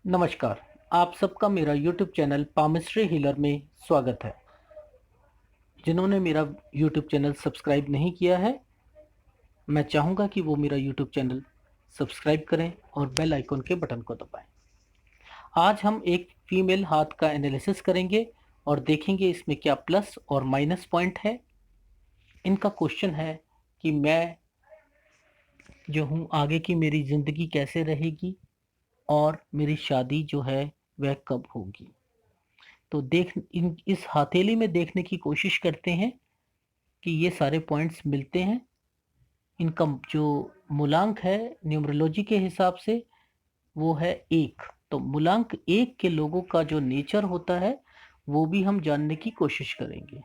नमस्कार। आप सबका मेरा यूट्यूब चैनल पामिस्ट्री हीलर में स्वागत है। जिन्होंने मेरा यूट्यूब चैनल सब्सक्राइब नहीं किया है, मैं चाहूँगा कि वो मेरा यूट्यूब चैनल सब्सक्राइब करें और बेल आइकन के बटन को दबाएं। आज हम एक फीमेल हाथ का एनालिसिस करेंगे और देखेंगे इसमें क्या प्लस और माइनस पॉइंट है। इनका क्वेश्चन है कि मैं जो हूँ आगे की मेरी ज़िंदगी कैसे रहेगी और मेरी शादी जो है वह कब होगी। तो इस हथेली में देखने की कोशिश करते हैं कि ये सारे पॉइंट्स मिलते हैं। इनका जो मूलांक है न्यूमरोलॉजी के हिसाब से वो है 1। तो मूलांक 1 के लोगों का जो नेचर होता है वो भी हम जानने की कोशिश करेंगे।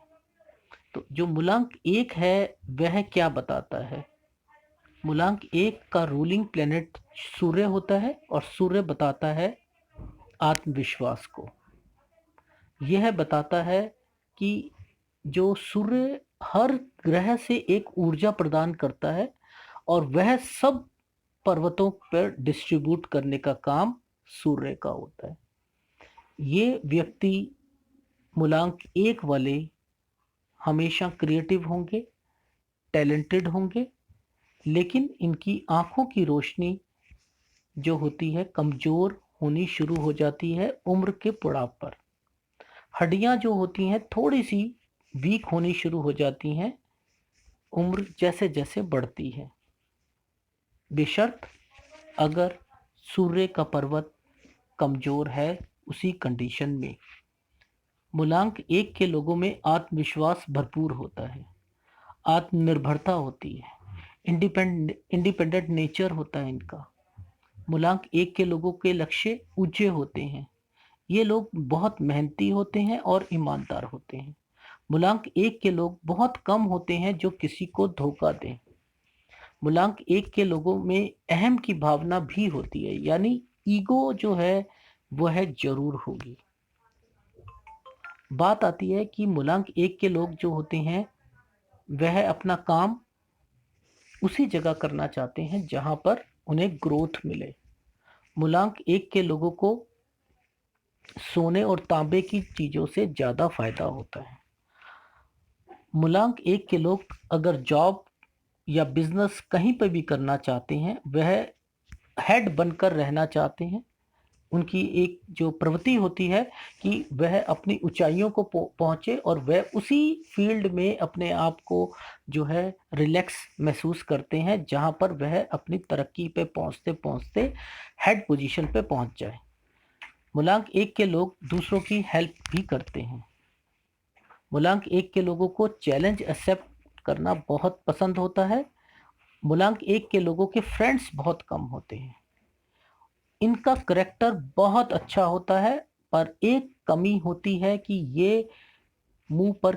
तो जो मूलांक 1 है वह क्या बताता है? मूलांक 1 का रूलिंग प्लेनेट सूर्य होता है और सूर्य बताता है आत्मविश्वास को। यह बताता है कि जो सूर्य हर ग्रह से एक ऊर्जा प्रदान करता है और वह सब पर्वतों पर डिस्ट्रीब्यूट करने का काम सूर्य का होता है। ये व्यक्ति मूलांक 1 वाले हमेशा क्रिएटिव होंगे, टैलेंटेड होंगे, लेकिन इनकी आंखों की रोशनी जो होती है कमजोर होनी शुरू हो जाती है उम्र के पड़ाव पर। हड्डियां जो होती हैं थोड़ी सी वीक होनी शुरू हो जाती हैं उम्र जैसे जैसे बढ़ती है, बेशर्त अगर सूर्य का पर्वत कमजोर है। उसी कंडीशन में मूलांक 1 के लोगों में आत्मविश्वास भरपूर होता है, आत्मनिर्भरता होती है, इंडिपेंडेंट नेचर होता है इनका। मूलांक 1 के लोगों के लक्ष्य ऊंचे होते हैं। ये लोग बहुत मेहनती होते हैं और ईमानदार होते हैं। मूलांक 1 के लोग बहुत कम होते हैं जो किसी को धोखा दें। मूलांक 1 के लोगों में अहम की भावना भी होती है, यानी ईगो जो है वह जरूर होगी। बात आती है कि मूलांक 1 के लोग जो होते हैं वह अपना काम उसी जगह करना चाहते हैं जहां पर उन्हें ग्रोथ मिले। मूलांक 1 के लोगों को सोने और तांबे की चीजों से ज्यादा फायदा होता है। मूलांक 1 के लोग अगर जॉब या बिजनेस कहीं पर भी करना चाहते हैं, वह हेड बनकर रहना चाहते हैं। उनकी एक जो प्रवृत्ति होती है कि वह अपनी ऊंचाइयों को पहुंचे और वह उसी फील्ड में अपने आप को जो है रिलैक्स महसूस करते हैं जहां पर वह अपनी तरक्की पे पहुंचते पहुंचते हेड पोजीशन पे पहुंच जाए। मूलांक 1 के लोग दूसरों की हेल्प भी करते हैं। मूलांक 1 के लोगों को चैलेंज एक्सेप्ट करना बहुत पसंद होता है। मूलांक 1 के लोगों के फ्रेंड्स बहुत कम होते हैं। इनका करैक्टर बहुत अच्छा होता है, पर एक कमी होती है कि ये मुंह पर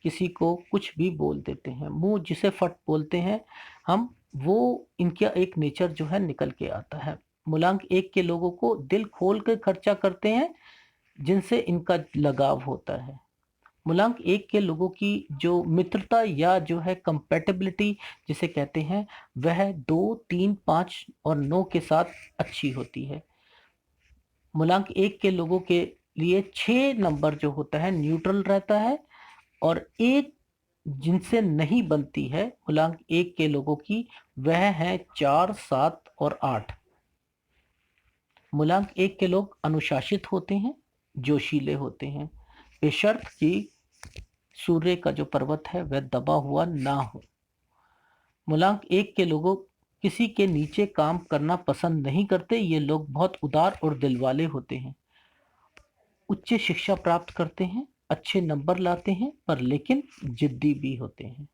किसी को कुछ भी बोल देते हैं। मुंह जिसे फट बोलते हैं हम, वो इनका एक नेचर जो है निकल के आता है। मूलांक 1 के लोगों को दिल खोल कर खर्चा करते हैं जिनसे इनका लगाव होता है। मूलांक 1 के लोगों की जो मित्रता या जो है कंपैटिबिलिटी जिसे कहते हैं, वह 2, 3, 5 और 9 के साथ अच्छी होती है। मूलांक 1 के लोगों के लिए 6 नंबर जो होता है न्यूट्रल रहता है और एक जिनसे नहीं बनती है मूलांक 1 के लोगों की, वह है 4, 7 और 8। मूलांक 1 के लोग अनुशासित होते हैं, जोशीले होते हैं, बेशर्त कि सूर्य का जो पर्वत है वह दबा हुआ ना हो। मूलांक 1 के लोगों किसी के नीचे काम करना पसंद नहीं करते। ये लोग बहुत उदार और दिलवाले होते हैं, उच्च शिक्षा प्राप्त करते हैं, अच्छे नंबर लाते हैं, पर लेकिन जिद्दी भी होते हैं।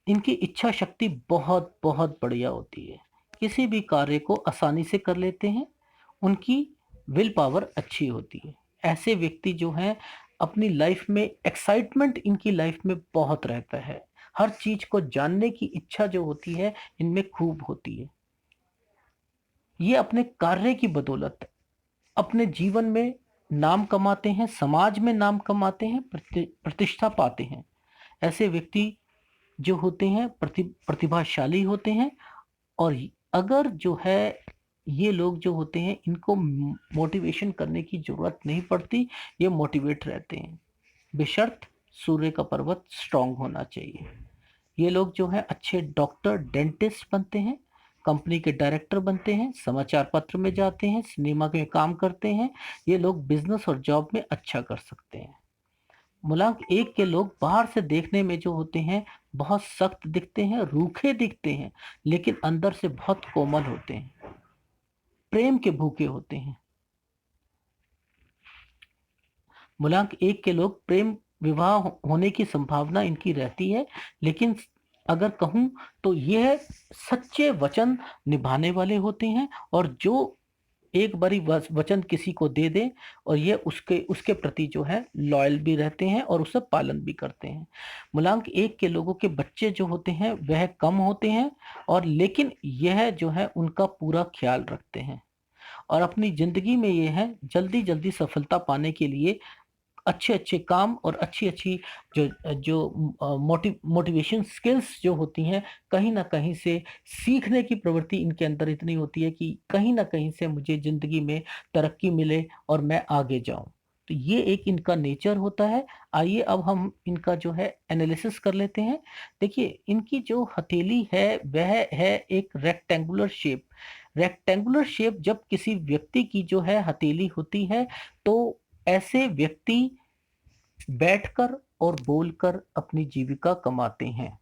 इनकी इच्छा शक्ति बहुत बहुत बढ़िया होती है, किसी भी कार्य को आसानी से कर लेते हैं। उनकी विल पावर अच्छी होती है। ऐसे व्यक्ति जो हैं अपनी लाइफ में एक्साइटमेंट इनकी लाइफ में बहुत रहता है। हर चीज को जानने की इच्छा जो होती है इनमें खूब होती है। ये अपने कार्य की बदौलत अपने जीवन में नाम कमाते हैं, समाज में नाम कमाते हैं, प्रतिष्ठा पाते हैं। ऐसे व्यक्ति जो होते हैं प्रतिभाशाली होते हैं। और अगर जो है ये लोग जो होते हैं इनको मोटिवेशन करने की ज़रूरत नहीं पड़ती, ये मोटिवेट रहते हैं। बेशर्त सूर्य का पर्वत स्ट्रांग होना चाहिए। ये लोग जो है अच्छे डॉक्टर, डेंटिस्ट बनते हैं, कंपनी के डायरेक्टर बनते हैं, समाचार पत्र में जाते हैं, सिनेमा में काम करते हैं। ये लोग बिजनेस और जॉब में अच्छा कर सकते हैं। मूलांक 1 के लोग बाहर से देखने में जो होते हैं बहुत सख्त दिखते हैं, रूखे दिखते हैं, लेकिन अंदर से बहुत कोमल होते हैं, प्रेम के भूखे होते हैं। मूलांक 1 के लोग प्रेम विवाह होने की संभावना इनकी रहती है, लेकिन अगर कहूं तो यह सच्चे वचन निभाने वाले होते हैं, और जो एक बारी वचन किसी को दे दे और ये उसके उसके प्रति जो है लॉयल भी रहते हैं और उसका पालन भी करते हैं। मूलांक 1 के लोगों के बच्चे जो होते हैं वह कम होते हैं, और लेकिन यह जो है उनका पूरा ख्याल रखते हैं, और अपनी जिंदगी में ये है जल्दी जल्दी सफलता पाने के लिए अच्छे अच्छे काम और अच्छी अच्छी जो जो मोटिवेशन स्किल्स जो होती हैं, कहीं ना कहीं से सीखने की प्रवृत्ति इनके अंदर इतनी होती है कि कहीं ना कहीं से मुझे जिंदगी में तरक्की मिले और मैं आगे जाऊं। तो ये एक इनका नेचर होता है। आइए अब हम इनका जो है एनालिसिस कर लेते हैं। देखिए, इनकी जो हथेली है वह है एक रेक्टेंगुलर शेप। रेक्टेंगुलर शेप जब किसी व्यक्ति की जो है हथेली होती है, तो ऐसे व्यक्ति बैठकर और बोलकर अपनी जीविका कमाते हैं।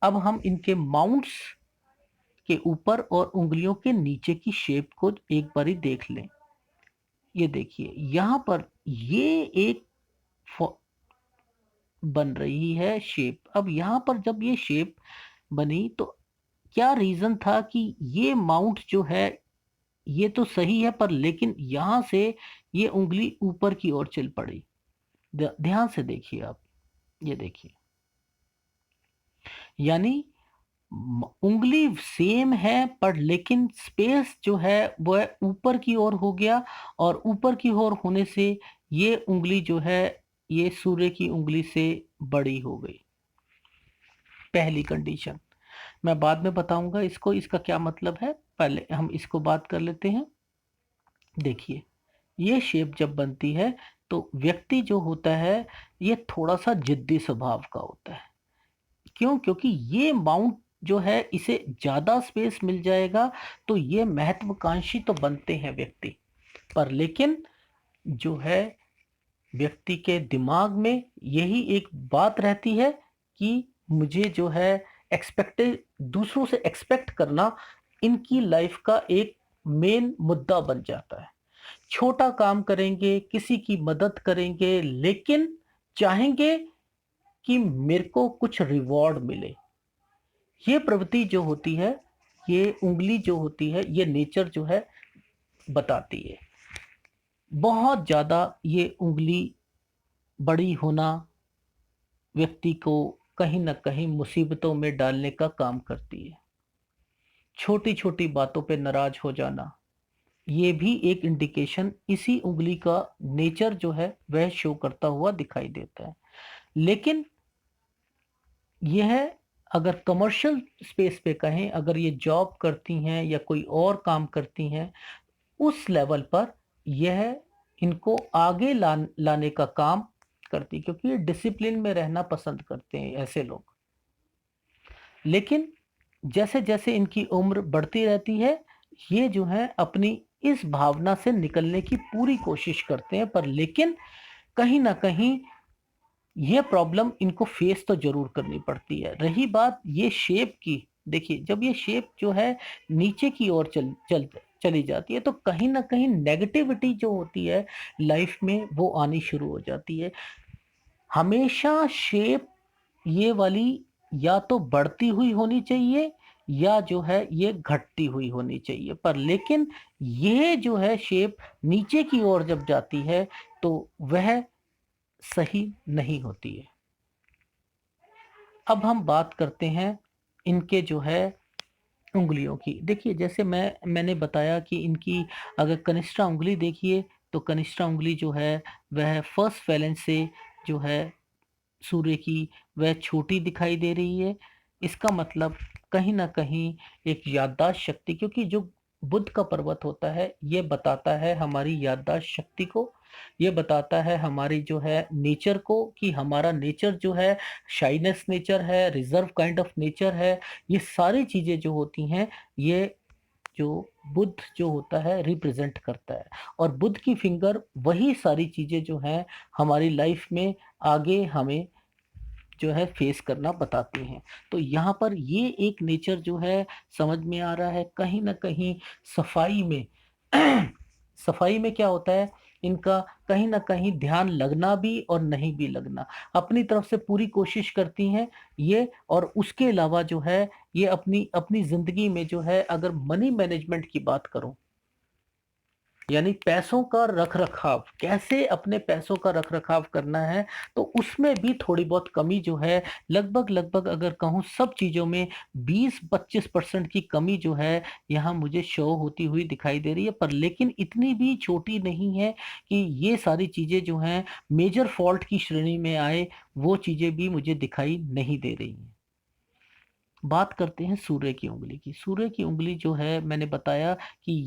अब हम इनके माउंट्स के ऊपर और उंगलियों के नीचे की शेप को एक बारी देख लें। ये देखिए यहां पर ये एक बन रही है शेप। अब यहां पर जब ये शेप बनी तो क्या रीजन था कि ये माउंट जो है ये तो सही है, पर लेकिन यहां से ये उंगली ऊपर की ओर चल पड़ी। ध्यान से देखिए आप, ये देखिए, यानी उंगली सेम है पर लेकिन स्पेस जो है वह ऊपर की ओर हो गया, और ऊपर की ओर होने से ये उंगली जो है ये सूर्य की उंगली से बड़ी हो गई। पहली कंडीशन मैं बाद में बताऊंगा इसको, इसका क्या मतलब है, पहले हम इसको बात कर लेते हैं। देखिए, ये शेप जब बनती है तो व्यक्ति जो होता है ये थोड़ा सा जिद्दी स्वभाव का होता है। क्यों? क्योंकि ये माउंट जो है इसे ज्यादा स्पेस मिल जाएगा तो ये महत्वाकांक्षी तो बनते हैं व्यक्ति, पर लेकिन जो है व्यक्ति के दिमाग में यही एक बात रहती है कि मुझे जो है एक्सपेक्टेड दूसरों से एक्सपेक्ट करना इनकी लाइफ का एक मेन मुद्दा बन जाता है। छोटा काम करेंगे, किसी की मदद करेंगे, लेकिन चाहेंगे कि मेरे को कुछ रिवॉर्ड मिले। ये प्रवृत्ति जो होती है, ये उंगली जो होती है, ये नेचर जो है बताती है। बहुत ज्यादा ये उंगली बड़ी होना व्यक्ति को कहीं ना कहीं मुसीबतों में डालने का काम करती है। छोटी छोटी बातों पे नाराज हो जाना, ये भी एक इंडिकेशन इसी उंगली का नेचर जो है वह शो करता हुआ दिखाई देता है। लेकिन यह अगर कमर्शियल स्पेस पे कहें, अगर ये जॉब करती हैं या कोई और काम करती हैं, उस लेवल पर यह इनको आगे लाने का काम करती, क्योंकि ये डिसिप्लिन में रहना पसंद करते हैं ऐसे लोग। लेकिन जैसे जैसे इनकी उम्र बढ़ती रहती है, ये जो है अपनी इस भावना से निकलने की पूरी कोशिश करते हैं, पर लेकिन कहीं ना कहीं ये प्रॉब्लम इनको फेस तो जरूर करनी पड़ती है। रही बात ये शेप की, देखिए जब ये शेप जो है नीचे की ओर चली जाती है तो कहीं ना कहीं नेगेटिविटी जो होती है लाइफ में वो आनी शुरू हो जाती है। हमेशा शेप ये वाली या तो बढ़ती हुई होनी चाहिए या जो है ये घटती हुई होनी चाहिए, पर लेकिन ये जो है शेप नीचे की ओर जब जाती है तो वह सही नहीं होती है। अब हम बात करते हैं इनके जो है उंगलियों की। देखिए जैसे मैंने बताया कि इनकी अगर कनिष्ठा उंगली देखिए तो कनिष्ठा उंगली जो है वह फर्स्ट फैलेंस से जो है सूर्य की वह छोटी दिखाई दे रही है। इसका मतलब कहीं ना कहीं एक याददाश्त शक्ति, क्योंकि जो बुध का पर्वत होता है, ये बताता है हमारी याददाश्त शक्ति को, ये बताता है हमारी जो है नेचर को, कि हमारा नेचर जो है शाइनेस नेचर है, रिजर्व काइंड ऑफ नेचर है। ये सारी चीज़ें जो होती हैं, ये जो बुध जो होता है रिप्रेजेंट करता है। और बुध की फिंगर वही सारी चीज़ें जो हैं हमारी लाइफ में आगे हमें जो है फेस करना बताती हैं। तो यहाँ पर ये एक नेचर जो है समझ में आ रहा है कहीं न कहीं सफाई में। सफाई में क्या होता है, इनका कहीं न कहीं ध्यान लगना भी और नहीं भी लगना। अपनी तरफ से पूरी कोशिश करती हैं ये, और उसके अलावा जो है ये अपनी अपनी ज़िंदगी में जो है, अगर मनी मैनेजमेंट की बात करूँ, यानी पैसों का रख-रखाव, कैसे अपने पैसों का रख-रखाव करना है, तो उसमें भी थोड़ी बहुत कमी जो है, लगभग-लगभग अगर कहूँ सब चीज़ों में 20-25% की कमी जो है, यहाँ मुझे शो होती हुई दिखाई दे रही है। पर लेकिन इतनी भी छोटी नहीं है कि ये सारी चीज़ें जो हैं मेजर फॉल्ट की श्रेणी में आए, वो चीज़ें भी मुझे दिखाई नहीं दे रही हैं। बात करते हैं सूर्य की उँगली की। सूर्य की उँगली जो है, मैंने बताया कि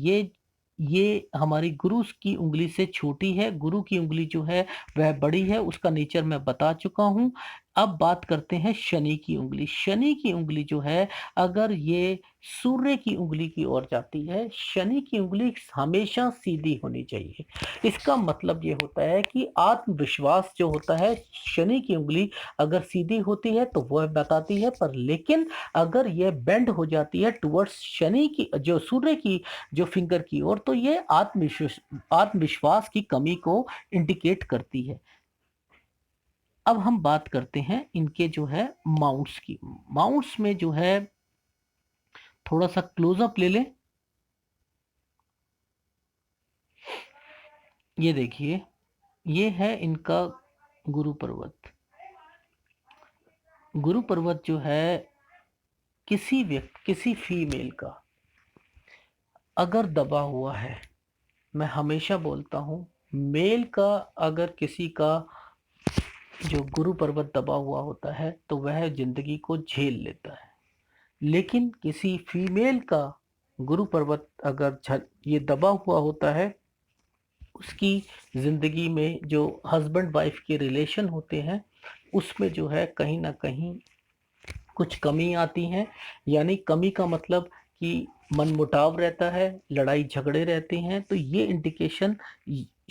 ये हमारी गुरु की उँगली से छोटी है, गुरु की उँगली जो है वह बड़ी है, उसका नेचर मैं बता चुका हूँ। अब बात करते हैं शनि की उँगली। शनि की उँगली जो है, अगर ये सूर्य की उँगली की ओर जाती है, शनि की उँगली हमेशा सीधी होनी चाहिए। इसका मतलब ये होता है कि आत्मविश्वास जो होता है, शनि की उँगली अगर सीधी होती है तो वह बताती है, पर लेकिन अगर यह बेंड हो जाती है टुवर्ड्स शनि की, जो सूर्य की जो फिंगर की ओर, तो ये आत्मविश्वास की कमी को इंडिकेट करती है। अब हम बात करते हैं इनके जो है माउंट्स की। माउंट्स में जो है थोड़ा सा क्लोजअप ले लें। ये देखिए, ये है इनका गुरु पर्वत। गुरु पर्वत जो है किसी फीमेल का अगर दबा हुआ है, मैं हमेशा बोलता हूँ, मेल का अगर किसी का जो गुरु पर्वत दबा हुआ होता है तो वह जिंदगी को झेल लेता है। लेकिन किसी फीमेल का गुरु पर्वत अगर ये दबा हुआ होता है, उसकी जिंदगी में जो हस्बैंड वाइफ के रिलेशन होते हैं, उसमें जो है कहीं ना कहीं कुछ कमी आती है। यानी कमी का मतलब कि मनमुटाव रहता है, लड़ाई झगड़े रहते हैं। तो ये इंडिकेशन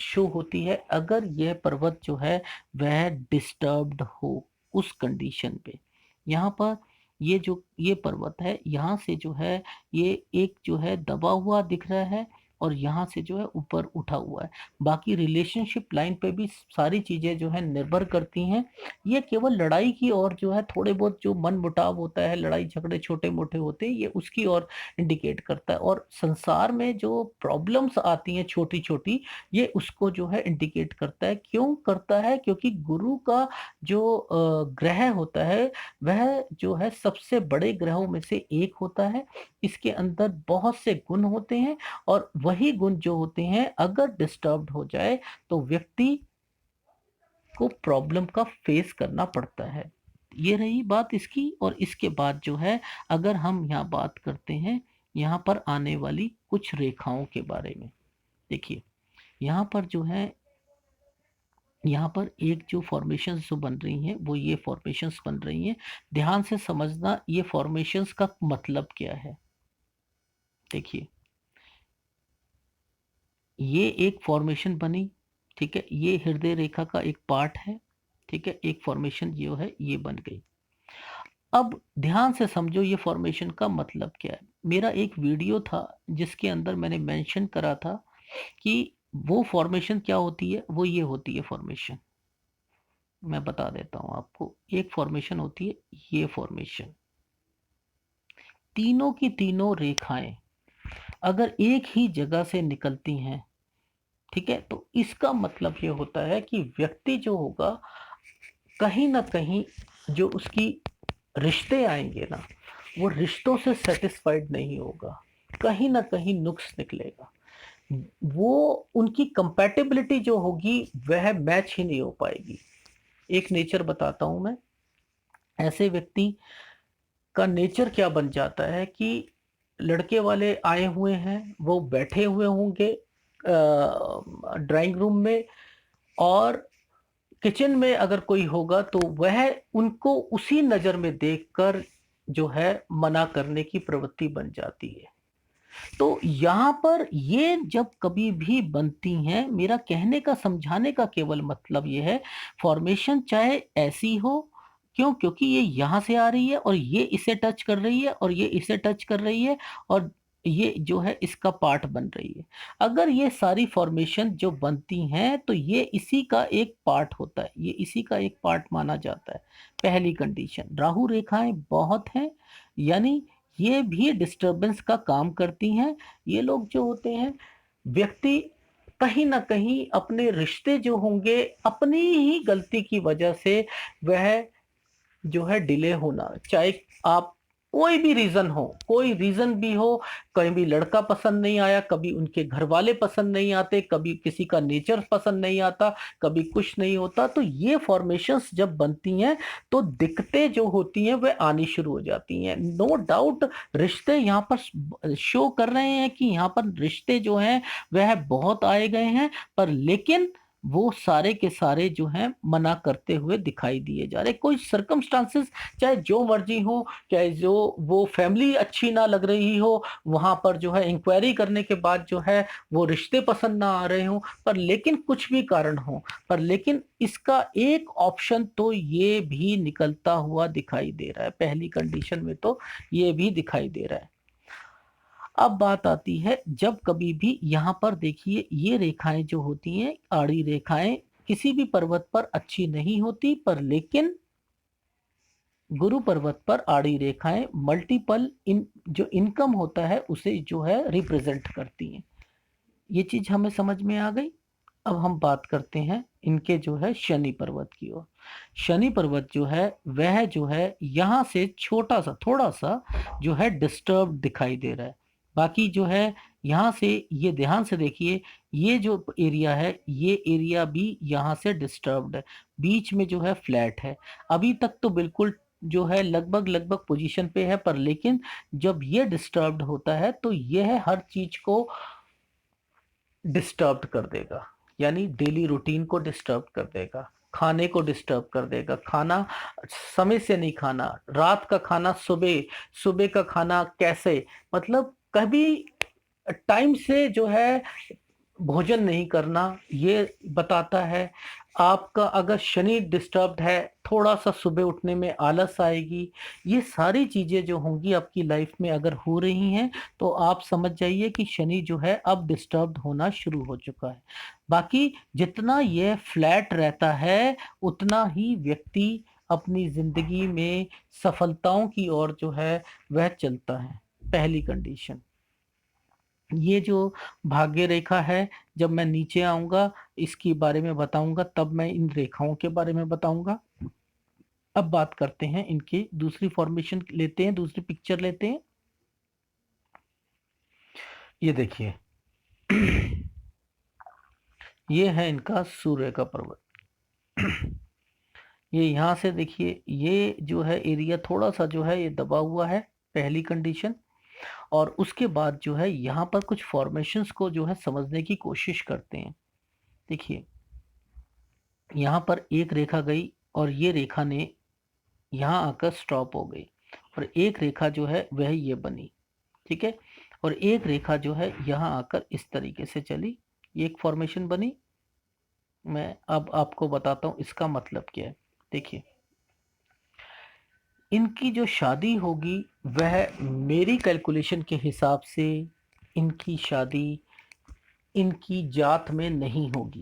शो होती है अगर यह पर्वत जो है वह डिस्टर्ब्ड हो उस कंडीशन पे। यहाँ पर ये पर्वत है, यहाँ से जो है ये एक जो है दबा हुआ दिख रहा है, और यहाँ से जो है ऊपर उठा हुआ है। बाकी रिलेशनशिप लाइन पे भी सारी चीज़ें जो है निर्भर करती हैं। ये केवल लड़ाई की ओर जो है, थोड़े बहुत जो मनमुटाव होता है, लड़ाई झगड़े छोटे-मोटे होते हैं, ये उसकी ओर इंडिकेट करता है। और संसार में जो प्रॉब्लम्स आती हैं छोटी-छोटी, ये उसको जो है इंडिकेट करता है। क्यों करता है? क्योंकि गुरु का जो ग्रह होता है, वह जो है सबसे बड़े ग्रहों में से एक होता है। इसके अंदर बहुत से गुण होते हैं, और वही गुण जो होते हैं अगर डिस्टर्ब्ड हो जाए, तो व्यक्ति को प्रॉब्लम का फेस करना पड़ता है। ये रही बात इसकी। और इसके बाद जो है, अगर हम यहाँ बात करते हैं यहाँ पर आने वाली कुछ रेखाओं के बारे में। देखिए, यहाँ पर जो है, यहाँ पर एक जो फॉर्मेशंस जो बन रही हैं, वो ये फॉर्मेशंस बन रही हैं। ध्यान से समझना ये फॉर्मेशंस का मतलब क्या है। देखिए, ये एक फॉर्मेशन बनी, ठीक है, ये हृदय रेखा का एक पार्ट है, ठीक है, एक फॉर्मेशन जो है ये बन गई। अब ध्यान से समझो ये फॉर्मेशन का मतलब क्या है। मेरा एक वीडियो था जिसके अंदर मैंने मेंशन करा था कि वो फॉर्मेशन क्या होती है। वो ये होती है फॉर्मेशन, मैं बता देता हूँ आपको। एक फॉर्मेशन होती है ये फॉर्मेशन, तीनों की तीनों रेखाएं अगर एक ही जगह से निकलती हैं, ठीक है, तो इसका मतलब ये होता है कि व्यक्ति जो होगा, कहीं ना कहीं जो उसकी रिश्ते आएंगे ना, वो रिश्तों से सेटिस्फाइड नहीं होगा, कहीं ना कहीं नुक्स निकलेगा। वो उनकी कंपैटिबिलिटी जो होगी वह मैच ही नहीं हो पाएगी। एक नेचर बताता हूं मैं। ऐसे व्यक्ति का नेचर क्या बन जाता है कि लड़के वाले आए हुए हैं वो बैठे हुए होंगे ड्राइंग रूम में, और किचन में अगर कोई होगा तो वह उनको उसी नज़र में देखकर जो है मना करने की प्रवृत्ति बन जाती है। तो यहाँ पर ये जब कभी भी बनती हैं, मेरा कहने का समझाने का केवल मतलब ये है, फॉर्मेशन चाहे ऐसी हो, क्यों? क्योंकि ये यहाँ से आ रही है और ये इसे टच कर रही है और ये इसे टच कर रही है और ये जो है इसका पार्ट बन रही है। अगर ये सारी फॉर्मेशन जो बनती हैं तो ये इसी का एक पार्ट होता है, ये इसी का एक पार्ट माना जाता है। पहली कंडीशन, राहु रेखाएं बहुत हैं, यानी ये भी डिस्टरबेंस का काम करती हैं। ये लोग जो होते हैं, व्यक्ति कहीं न कहीं अपने रिश्ते जो होंगे, अपनी ही गलती की वजह से वह जो है डिले होना, चाहे आप कोई भी रीज़न हो, कोई रीज़न भी हो, कभी लड़का पसंद नहीं आया, कभी उनके घरवाले पसंद नहीं आते, कभी किसी का नेचर पसंद नहीं आता, कभी कुछ नहीं होता, तो ये फ़ॉर्मेशंस जब बनती हैं, तो दिक्कतें जो होती हैं वह आनी शुरू हो जाती हैं। नो डाउट रिश्ते यहाँ पर शो कर रहे हैं कि यहाँ पर रिश्ते जो हैं वह बहुत आए गए हैं, पर लेकिन वो सारे के सारे जो हैं मना करते हुए दिखाई दिए जा रहे। कोई सर्कमस्टांसेस चाहे जो मर्जी हो, चाहे जो वो फैमिली अच्छी ना लग रही हो, वहाँ पर जो है इंक्वायरी करने के बाद जो है वो रिश्ते पसंद ना आ रहे हों, पर लेकिन कुछ भी कारण हो, पर लेकिन इसका एक ऑप्शन तो ये भी निकलता हुआ दिखाई दे रहा है। पहली कंडीशन में तो ये भी दिखाई दे रहा है। अब बात आती है, जब कभी भी यहाँ पर देखिए ये रेखाएं जो होती हैं, आड़ी रेखाएं किसी भी पर्वत पर अच्छी नहीं होती, पर लेकिन गुरु पर्वत पर आड़ी रेखाएं मल्टीपल इन जो इनकम होता है उसे जो है रिप्रेजेंट करती हैं। ये चीज हमें समझ में आ गई। अब हम बात करते हैं इनके जो है शनि पर्वत की ओर। शनि पर्वत जो है वह जो है यहाँ से छोटा सा थोड़ा सा जो है डिस्टर्ब दिखाई दे रहा है। बाकी जो है यहाँ से ये ध्यान से देखिए, ये जो एरिया है ये एरिया भी यहाँ से डिस्टर्ब्ड है, बीच में जो है फ्लैट है। अभी तक तो बिल्कुल जो है लगभग लगभग पोजीशन पे है, पर लेकिन जब ये डिस्टर्ब्ड होता है तो यह हर चीज को डिस्टर्ब कर देगा, यानी डेली रूटीन को डिस्टर्ब कर देगा, खाने को डिस्टर्ब कर देगा, खाना समय से नहीं खाना, रात का खाना सुबह, सुबह का खाना कैसे, मतलब कभी टाइम से जो है भोजन नहीं करना, ये बताता है। आपका अगर शनि डिस्टर्ब्ड है, थोड़ा सा सुबह उठने में आलस आएगी। ये सारी चीज़ें जो होंगी आपकी लाइफ में अगर हो रही हैं, तो आप समझ जाइए कि शनि जो है अब डिस्टर्ब्ड होना शुरू हो चुका है। बाकी जितना ये फ्लैट रहता है, उतना ही व्यक्ति अपनी ज़िंदगी में सफलताओं की ओर जो है वह चलता है। पहली कंडीशन। ये जो भाग्य रेखा है, जब मैं नीचे आऊंगा इसके बारे में बताऊंगा, तब मैं इन रेखाओं के बारे में बताऊंगा। अब बात करते हैं इनकी दूसरी फॉर्मेशन लेते हैं, दूसरी पिक्चर लेते हैं। ये देखिए ये है इनका सूर्य का पर्वत। ये यहाँ से देखिए, ये जो है एरिया थोड़ा सा जो है ये दबा हुआ है, पहली कंडीशन। और उसके बाद जो है यहाँ पर कुछ फॉर्मेशंस को जो है समझने की कोशिश करते हैं। देखिए यहाँ पर एक रेखा गई और ये रेखा ने यहाँ आकर स्टॉप हो गई, और एक रेखा जो है वह ये बनी, ठीक है। और एक रेखा जो है यहाँ आकर इस तरीके से चली, ये एक फॉर्मेशन बनी। मैं अब आपको बताता हूँ इसका मतलब क्या है। देखिए इनकी जो शादी होगी वह मेरी कैलकुलेशन के हिसाब से इनकी शादी इनकी जात में नहीं होगी।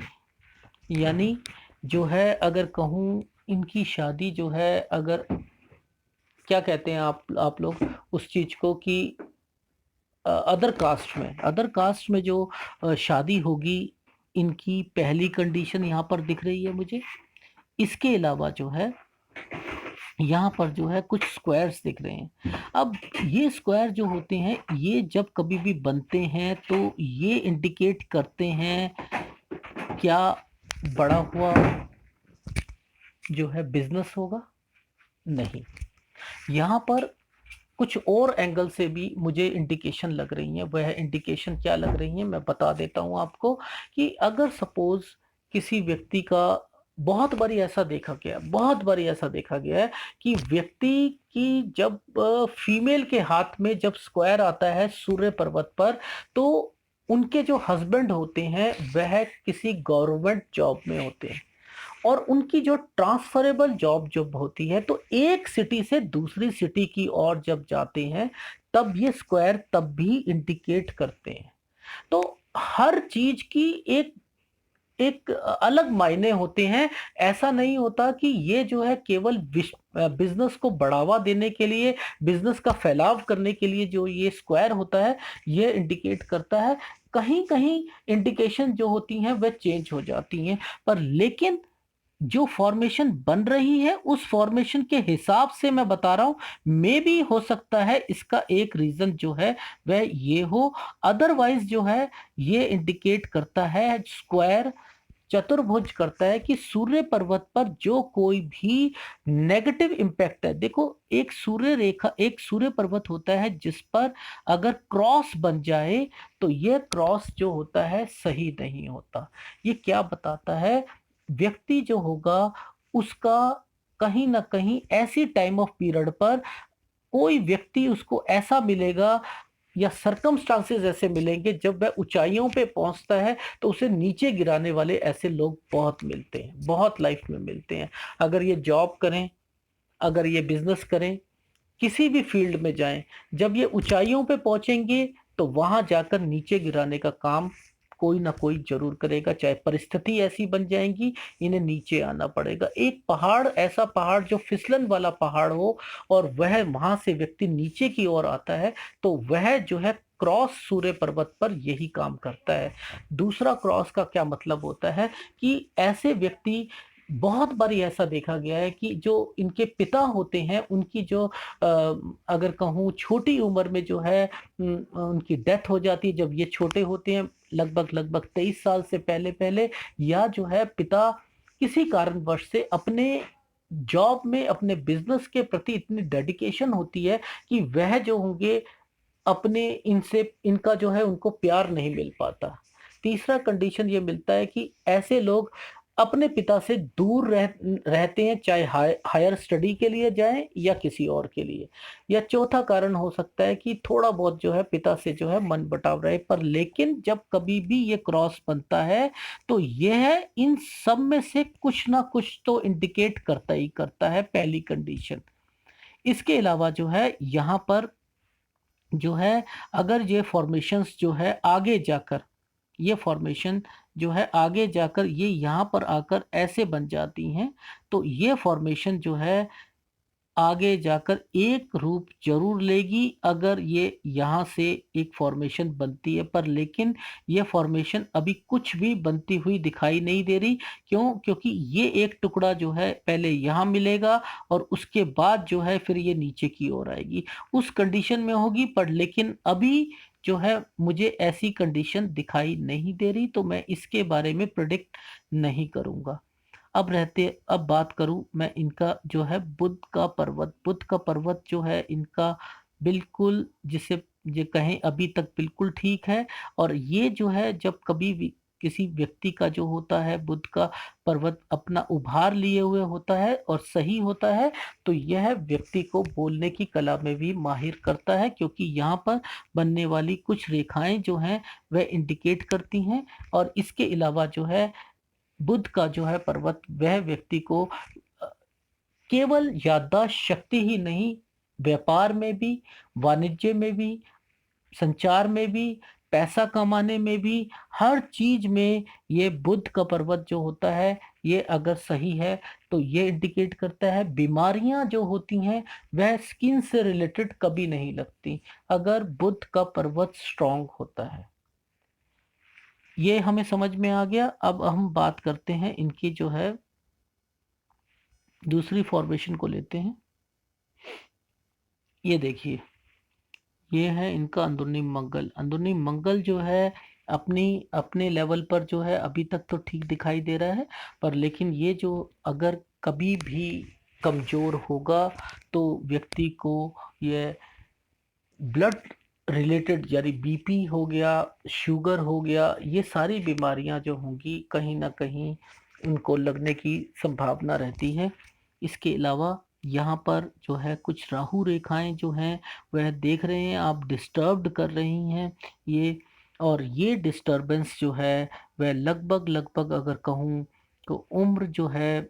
यानी जो है अगर कहूँ इनकी शादी जो है, अगर क्या कहते हैं आप लोग उस चीज को कि अदर कास्ट में जो शादी होगी, इनकी पहली कंडीशन यहाँ पर दिख रही है मुझे। इसके अलावा जो है यहाँ पर जो है कुछ स्क्वायर्स दिख रहे हैं। अब ये स्क्वायर जो होते हैं, ये जब कभी भी बनते हैं तो ये इंडिकेट करते हैं क्या बड़ा हुआ जो है बिजनेस होगा? नहीं। यहाँ पर कुछ और एंगल से भी मुझे इंडिकेशन लग रही हैं। वह इंडिकेशन क्या लग रही हैं मैं बता देता हूँ आपको, कि अगर सपोज किसी व्यक्ति का, बहुत बारी ऐसा देखा गया है, बहुत बारी ऐसा देखा गया है कि व्यक्ति की जब फीमेल के हाथ में जब स्क्वायर आता है सूर्य पर्वत पर, तो उनके जो हस्बैंड होते हैं वह किसी गवर्नमेंट जॉब में होते हैं, और उनकी जो ट्रांसफरेबल जॉब जब होती है तो एक सिटी से दूसरी सिटी की ओर जब जाते हैं, तब ये स्क्वायर तब भी इंडिकेट करते हैं। तो हर चीज की एक एक अलग मायने होते हैं। ऐसा नहीं होता कि ये जो है केवल बिजनेस को बढ़ावा देने के लिए, बिजनेस का फैलाव करने के लिए जो ये स्क्वायर होता है ये इंडिकेट करता है। कहीं कहीं इंडिकेशन जो होती हैं वह चेंज हो जाती हैं, पर लेकिन जो फॉर्मेशन बन रही है उस फॉर्मेशन के हिसाब से मैं बता रहा हूं, मे भी हो सकता है इसका एक रीजन जो है वह ये हो। अदरवाइज जो है ये इंडिकेट करता है, स्क्वायर चतुर्भुज करता है कि सूर्य पर्वत पर जो कोई भी नेगेटिव इंपैक्ट है। देखो, एक सूर्य रेखा, एक सूर्य पर्वत होता है जिस पर अगर क्रॉस बन जाए तो यह क्रॉस जो होता है सही नहीं होता। ये क्या बताता है, व्यक्ति जो होगा उसका कहीं ना कहीं ऐसी टाइम ऑफ पीरियड पर कोई व्यक्ति उसको ऐसा मिलेगा या सरकमस्टांसेस ऐसे मिलेंगे, जब वह ऊंचाइयों पे पहुंचता है तो उसे नीचे गिराने वाले ऐसे लोग बहुत मिलते हैं, बहुत लाइफ में मिलते हैं। अगर ये जॉब करें, अगर ये बिजनेस करें, किसी भी फील्ड में जाएं, जब ये ऊंचाइयों पे पहुंचेंगे तो वहां जाकर नीचे गिराने का काम कोई ना कोई जरूर करेगा, चाहे परिस्थिति ऐसी बन जाएंगी इन्हें नीचे आना पड़ेगा। एक पहाड़, ऐसा पहाड़ जो फिसलन वाला पहाड़ हो और वह वहां से व्यक्ति नीचे की ओर आता है, तो वह जो है क्रॉस सूर्य पर्वत पर यही काम करता है। दूसरा क्रॉस का क्या मतलब होता है कि ऐसे व्यक्ति, बहुत बारी ऐसा देखा गया है कि जो इनके पिता होते हैं उनकी जो अगर कहूँ छोटी उम्र में जो है उनकी डेथ हो जाती है, जब ये छोटे होते हैं लगभग लगभग 23 साल से पहले पहले, या जो है पिता किसी कारणवश से अपने जॉब में, अपने बिजनेस के प्रति इतनी डेडिकेशन होती है कि वह जो होंगे अपने, इनसे इनका जो है उनको प्यार नहीं मिल पाता। तीसरा कंडीशन ये मिलता है कि ऐसे लोग अपने पिता से दूर रहते हैं, चाहे हायर स्टडी के लिए जाएं या किसी और के लिए। या चौथा कारण हो सकता है कि थोड़ा बहुत जो है पिता से जो है मन बटाव रहे, पर लेकिन जब कभी भी ये क्रॉस बनता है तो यह इन सब में से कुछ ना कुछ तो इंडिकेट करता ही करता है, पहली कंडीशन। इसके अलावा जो है यहाँ पर जो है, अगर ये फॉर्मेशंस जो है आगे जाकर, ये फॉर्मेशन जो है आगे जाकर ये यहाँ पर आकर ऐसे बन जाती हैं, तो ये फॉर्मेशन जो है आगे जाकर एक रूप जरूर लेगी अगर ये यहाँ से एक फॉर्मेशन बनती है, पर लेकिन ये फॉर्मेशन अभी कुछ भी बनती हुई दिखाई नहीं दे रही। क्यों? क्योंकि ये एक टुकड़ा जो है पहले यहाँ मिलेगा और उसके बाद जो है फिर ये नीचे की ओर आएगी, उस कंडीशन में होगी। पर लेकिन अभी जो है मुझे ऐसी कंडीशन दिखाई नहीं दे रही, तो मैं इसके बारे में प्रिडिक्ट नहीं करूंगा। अब बात करूं मैं इनका जो है बुध का पर्वत जो है इनका बिल्कुल, जिसे ये कहें अभी तक बिल्कुल ठीक है। और ये जो है जब कभी भी किसी व्यक्ति का जो होता है बुध का पर्वत अपना उभार लिए हुए होता है और सही होता है, तो यह व्यक्ति को बोलने की कला में भी माहिर करता है, क्योंकि यहाँ पर बनने वाली कुछ रेखाएं जो हैं वह इंडिकेट करती हैं। और इसके अलावा जो है बुध का जो है पर्वत वह व्यक्ति को अ, केवल याददाश्त शक्ति ही नहीं, व्यापार में भी, वाणिज्य में भी, संचार में भी, पैसा कमाने में भी, हर चीज में ये बुध का पर्वत जो होता है ये अगर सही है तो ये इंडिकेट करता है बीमारियां जो होती हैं वह स्किन से रिलेटेड कभी नहीं लगती अगर बुध का पर्वत स्ट्रांग होता है। ये हमें समझ में आ गया। अब हम बात करते हैं इनकी जो है दूसरी फॉर्मेशन को लेते हैं। ये देखिए, ये है इनका अंदरूनी मंगल। अंदरूनी मंगल जो है अपनी अपने लेवल पर जो है अभी तक तो ठीक दिखाई दे रहा है, पर लेकिन ये जो अगर कभी भी कमजोर होगा तो व्यक्ति को ये ब्लड रिलेटेड यानी बीपी हो गया, शुगर हो गया, ये सारी बीमारियां जो होंगी कहीं ना कहीं उनको लगने की संभावना रहती है। इसके अलावा यहाँ पर जो है कुछ राहु रेखाएं जो हैं वह देख रहे हैं आप डिस्टर्ब्ड कर रही हैं ये। और ये डिस्टरबेंस जो है वह लगभग लगभग अगर कहूँ तो उम्र जो है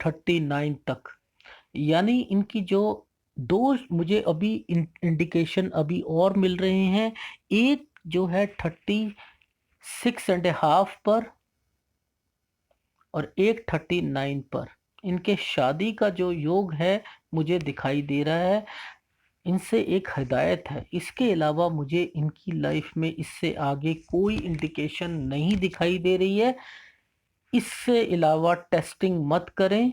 39 तक, यानी इनकी जो दो मुझे अभी इंडिकेशन अभी और मिल रहे हैं। एक जो है 36.5 पर और एक 39 पर, इनके शादी का जो योग है मुझे दिखाई दे रहा है। इनसे एक हिदायत है, इसके अलावा मुझे इनकी लाइफ में इससे आगे कोई इंडिकेशन नहीं दिखाई दे रही है। इससे अलावा टेस्टिंग मत करें,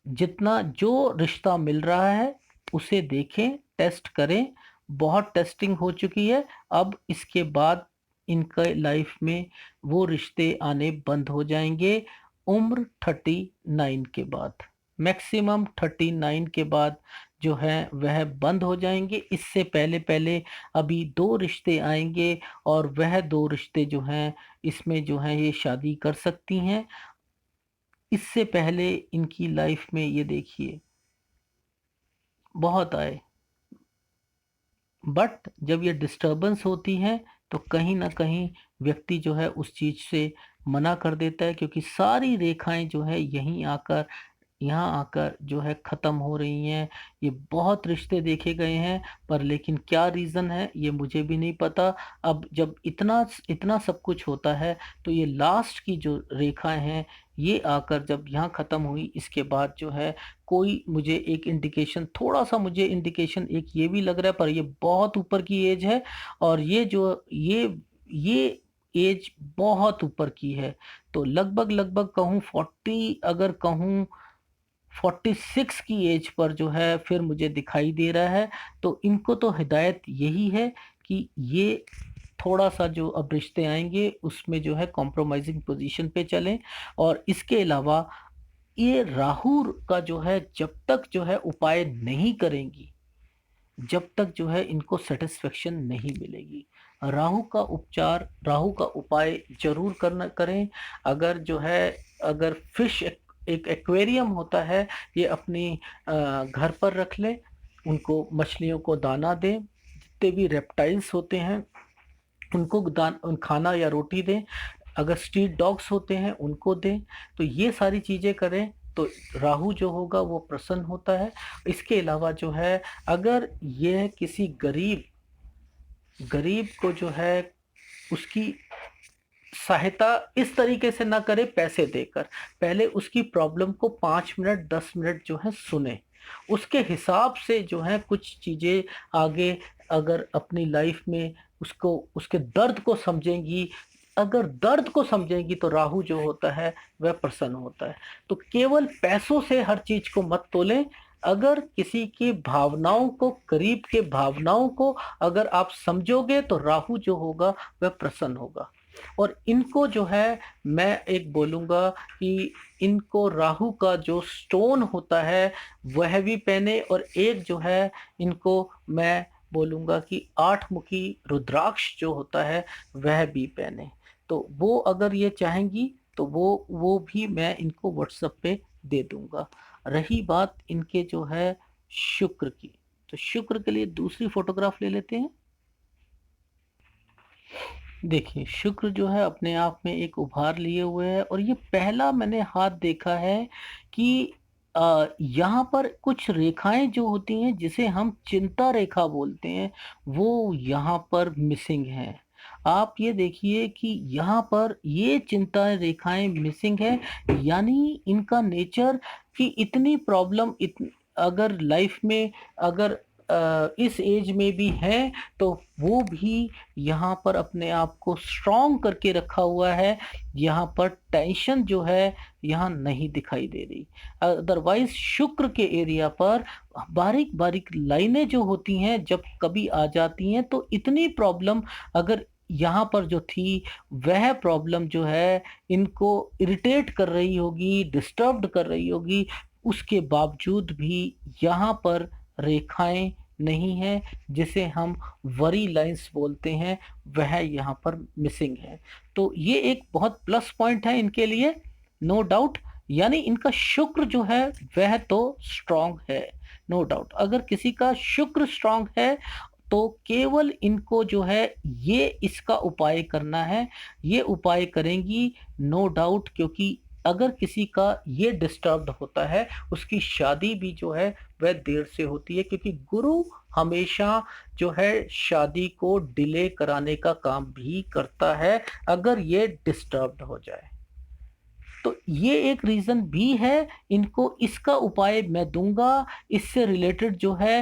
जितना जो रिश्ता मिल रहा है उसे देखें, टेस्ट करें। बहुत टेस्टिंग हो चुकी है, अब इसके बाद इनके लाइफ में वो रिश्ते आने बंद हो जाएंगे उम्र 39 के बाद। मैक्सिमम 39 के बाद जो है वह बंद हो जाएंगे। इससे पहले पहले अभी दो रिश्ते आएंगे और वह दो रिश्ते जो हैं इसमें जो है ये शादी कर सकती हैं। इससे पहले इनकी लाइफ में ये देखिए बहुत आए, बट जब ये डिस्टरबेंस होती है तो कहीं ना कहीं व्यक्ति जो है उस चीज से मना कर देता है, क्योंकि सारी रेखाएं जो है यहीं आकर यहाँ आकर जो है ख़त्म हो रही हैं। ये बहुत रिश्ते देखे गए हैं, पर लेकिन क्या रीज़न है ये मुझे भी नहीं पता। अब जब इतना इतना सब कुछ होता है तो ये लास्ट की जो रेखाएं हैं ये आकर जब यहाँ ख़त्म हुई, इसके बाद जो है कोई मुझे एक इंडिकेशन, थोड़ा सा मुझे इंडिकेशन एक ये भी लग रहा है, पर ये बहुत ऊपर की एज है। और ये जो ये एज बहुत ऊपर की है, तो लगभग लगभग कहूँ 40, अगर कहूँ 46 की एज पर जो है फिर मुझे दिखाई दे रहा है। तो इनको तो हिदायत यही है कि ये थोड़ा सा जो अब रिश्ते आएंगे उसमें जो है कॉम्प्रोमाइजिंग पोजीशन पे चलें। और इसके अलावा ये राहु का जो है जब तक जो है उपाय नहीं करेंगी, जब तक जो है इनको सेटिस्फेक्शन नहीं मिलेगी। राहु का उपचार, राहु का उपाय जरूर करना करें। अगर जो है अगर फिश एक एक्वेरियम होता है, ये अपनी घर पर रख लें, उनको मछलियों को दाना दें, जितने भी रेप्टाइल्स होते हैं उनको खाना या रोटी दें, अगर स्ट्रीट डॉग्स होते हैं उनको दें। तो ये सारी चीज़ें करें तो राहु जो होगा वो प्रसन्न होता है। इसके अलावा जो है अगर यह किसी गरीब गरीब को जो है उसकी सहायता इस तरीके से ना करे पैसे देकर, पहले उसकी प्रॉब्लम को 5 मिनट 10 मिनट जो है सुने, उसके हिसाब से जो है कुछ चीज़ें आगे अगर अपनी लाइफ में उसको उसके दर्द को समझेंगी, अगर दर्द को समझेंगी तो राहु जो होता है वह प्रसन्न होता है। तो केवल पैसों से हर चीज को मत तोलें। अगर किसी की भावनाओं को, करीब के भावनाओं को अगर आप समझोगे तो राहु जो होगा वह प्रसन्न होगा। और इनको जो है मैं एक बोलूँगा कि इनको राहु का जो स्टोन होता है वह भी पहने, और एक जो है इनको मैं बोलूँगा कि 8 मुखी रुद्राक्ष जो होता है वह भी पहने। तो वो अगर ये चाहेंगी तो वो भी मैं इनको व्हाट्सएप पे दे दूंगा। रही बात इनके जो है शुक्र की, तो शुक्र के लिए दूसरी फोटोग्राफ ले लेते हैं। देखिए शुक्र जो है अपने आप में एक उभार लिए हुए है, और ये पहला मैंने हाथ देखा है कि यहाँ पर कुछ रेखाएं जो होती हैं जिसे हम चिंता रेखा बोलते हैं वो यहाँ पर मिसिंग हैं। आप ये देखिए कि यहाँ पर ये चिंता रेखाएं मिसिंग है, यानी इनका नेचर कि इतनी प्रॉब्लम अगर लाइफ में अगर इस एज में भी है तो वो भी यहाँ पर अपने आप को स्ट्रॉन्ग करके रखा हुआ है। यहाँ पर टेंशन जो है यहाँ नहीं दिखाई दे रही। अदरवाइज शुक्र के एरिया पर बारीक बारीक लाइनें जो होती हैं जब कभी आ जाती हैं तो इतनी प्रॉब्लम अगर यहाँ पर जो थी वह प्रॉब्लम जो है इनको इरिटेट कर रही होगी, डिस्टर्ब्ड कर रही होगी, उसके बावजूद भी यहाँ पर रेखाएं नहीं है, जिसे हम वरी लाइंस बोलते हैं, वह यहाँ पर मिसिंग है। तो ये एक बहुत प्लस पॉइंट है इनके लिए, नो डाउट। यानी इनका शुक्र जो है वह तो स्ट्रांग है, नो डाउट। अगर किसी का शुक्र स्ट्रांग है तो केवल इनको जो है ये इसका उपाय करना है, ये उपाय करेंगी नो डाउट। क्योंकि अगर किसी का ये डिस्टर्ब्ड होता है, उसकी शादी भी जो है वह देर से होती है, क्योंकि गुरु हमेशा जो है शादी को डिले कराने का काम भी करता है अगर ये डिस्टर्ब्ड हो जाए। तो ये एक रीजन भी है, इनको इसका उपाय मैं दूंगा। इससे रिलेटेड जो है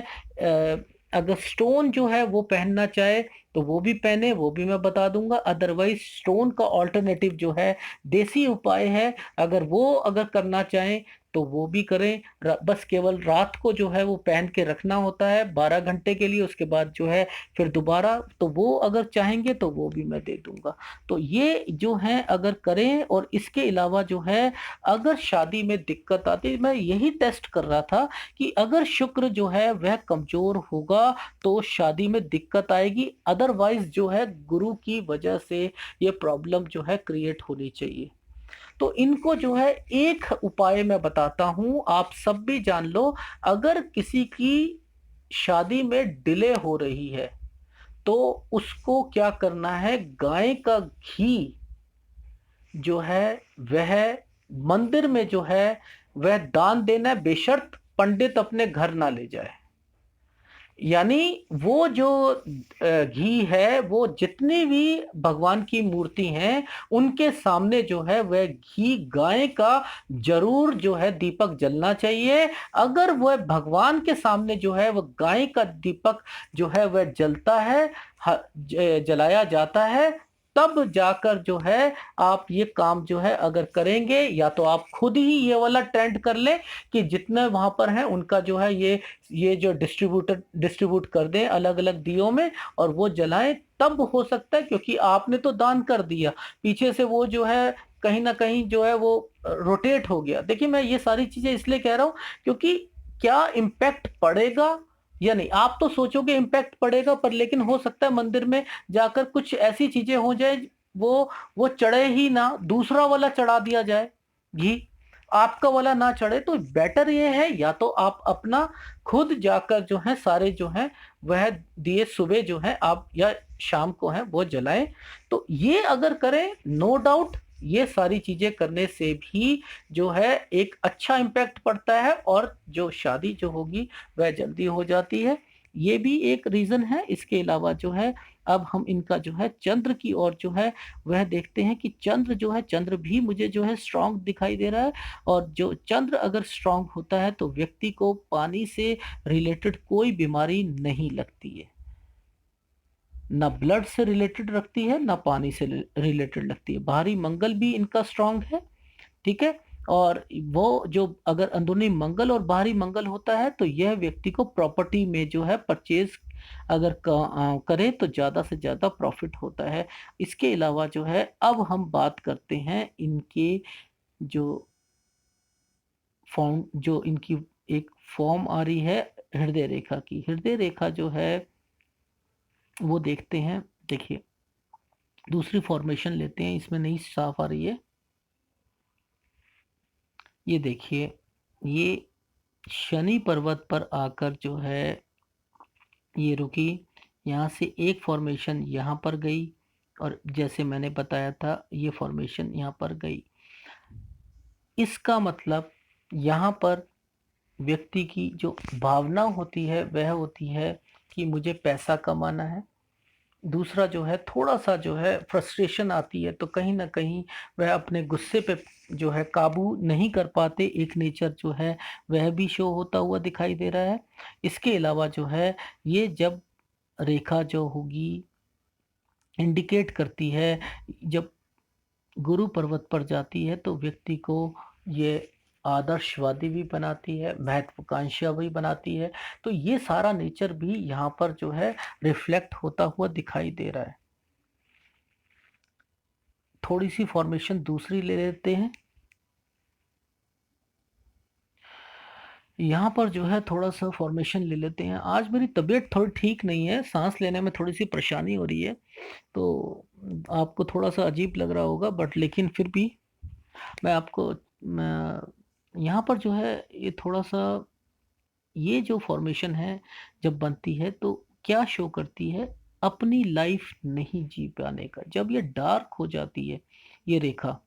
अगर स्टोन जो है वो पहनना चाहे तो वो भी पहने, वो भी मैं बता दूंगा। अदरवाइज स्टोन का ऑल्टरनेटिव जो है देसी उपाय है, अगर वो अगर करना चाहें तो वो भी करें। बस केवल रात को जो है वो पहन के रखना होता है 12 घंटे के लिए, उसके बाद जो है फिर दोबारा, तो वो अगर चाहेंगे तो वो भी मैं दे दूंगा। तो ये जो है अगर करें। और इसके अलावा जो है अगर शादी में दिक्कत आती, मैं यही टेस्ट कर रहा था कि अगर शुक्र जो है वह कमजोर होगा तो शादी में दिक्कत आएगी, अदरवाइज जो है गुरु की वजह से ये प्रॉब्लम जो है क्रिएट होनी चाहिए। तो इनको जो है एक उपाय मैं बताता हूं, आप सब भी जान लो। अगर किसी की शादी में डिले हो रही है तो उसको क्या करना है, गाय का घी जो है वह मंदिर में जो है वह दान देना है, बेशर्त पंडित अपने घर ना ले जाए। यानी वो जो घी है वो जितनी भी भगवान की मूर्ति हैं उनके सामने जो है वह घी गाय का जरूर जो है दीपक जलना चाहिए। अगर वह भगवान के सामने जो है वह गाय का दीपक जो है वह जलता है, जलाया जाता है, तब जाकर जो है आप ये काम जो है अगर करेंगे, या तो आप खुद ही ये वाला ट्रेंड कर लें कि जितने वहां पर हैं उनका जो है ये जो डिस्ट्रीब्यूट कर दें अलग अलग दियों में और वो जलाएं, तब हो सकता है। क्योंकि आपने तो दान कर दिया, पीछे से वो जो है कहीं ना कहीं जो है वो रोटेट हो गया। देखिए मैं ये सारी चीजें इसलिए कह रहा हूं क्योंकि क्या इम्पैक्ट पड़ेगा या नहीं, आप तो सोचोगे इम्पैक्ट पड़ेगा, पर लेकिन हो सकता है मंदिर में जाकर कुछ ऐसी चीजें हो जाए, वो चढ़े ही ना, दूसरा वाला चढ़ा दिया जाए, घी आपका वाला ना चढ़े। तो बेटर ये है या तो आप अपना खुद जाकर जो है सारे जो है वह दिए सुबह जो है आप या शाम को है वो जलाएं। तो ये अगर करें नो डाउट ये सारी चीजें करने से भी जो है एक अच्छा इम्पैक्ट पड़ता है और जो शादी जो होगी वह जल्दी हो जाती है। ये भी एक रीजन है। इसके अलावा जो है अब हम इनका जो है चंद्र की ओर जो है वह देखते हैं कि चंद्र जो है, चंद्र भी मुझे जो है स्ट्रांग दिखाई दे रहा है। और जो चंद्र अगर स्ट्रांग होता है तो व्यक्ति को पानी से रिलेटेड कोई बीमारी नहीं लगती है, ना ब्लड से रिलेटेड रखती है ना पानी से रिलेटेड लगती है। भारी मंगल भी इनका स्ट्रांग है, ठीक है। और वो जो अगर अंदरूनी मंगल और बाहरी मंगल होता है तो यह व्यक्ति को प्रॉपर्टी में जो है परचेज अगर करे तो ज्यादा से ज्यादा प्रॉफिट होता है। इसके अलावा जो है अब हम बात करते हैं इनके जो फॉर्म, जो इनकी एक फॉर्म आ रही है हृदय रेखा की। हृदय रेखा जो है वो देखते हैं। देखिए दूसरी फॉर्मेशन लेते हैं, इसमें नहीं साफ आ रही है। ये देखिए ये शनि पर्वत पर आकर जो है ये रुकी, यहाँ से एक फॉर्मेशन यहाँ पर गई और जैसे मैंने बताया था ये फॉर्मेशन यहाँ पर गई। इसका मतलब यहाँ पर व्यक्ति की जो भावना होती है वह होती है कि मुझे पैसा कमाना है। दूसरा जो है थोड़ा सा जो है फ्रस्ट्रेशन आती है, तो कहीं ना कहीं वह अपने गुस्से पे जो है काबू नहीं कर पाते, एक नेचर जो है वह भी शो होता हुआ दिखाई दे रहा है। इसके अलावा जो है ये जब रेखा जो होगी इंडिकेट करती है, जब गुरु पर्वत पर जाती है तो व्यक्ति को ये आदर्शवादी भी बनाती है, महत्वाकांक्षा भी बनाती है। तो ये सारा नेचर भी यहाँ पर जो है रिफ्लेक्ट होता हुआ दिखाई दे रहा है। थोड़ी सी फॉर्मेशन दूसरी ले लेते हैं। यहाँ पर जो है थोड़ा-सा फ़ॉर्मेशन ले लेते हैं। आज मेरी तबीयत थोड़ी ठीक नहीं है, साँस लेने में थोड़ी-सी परेशानी हो रही है, तो आपको थोड़ा-सा अजीब लग रहा होगा बट लेकिन फिर भी मैं आपको मैं यहाँ पर जो है ये थोड़ा-सा ये जो फ़ॉर्मेशन है जब बनती है तो क्या शो करती है? अपनी लाइफ़ नहीं जी पाने का। जब ये डार्क हो जाती है, ये रेखा,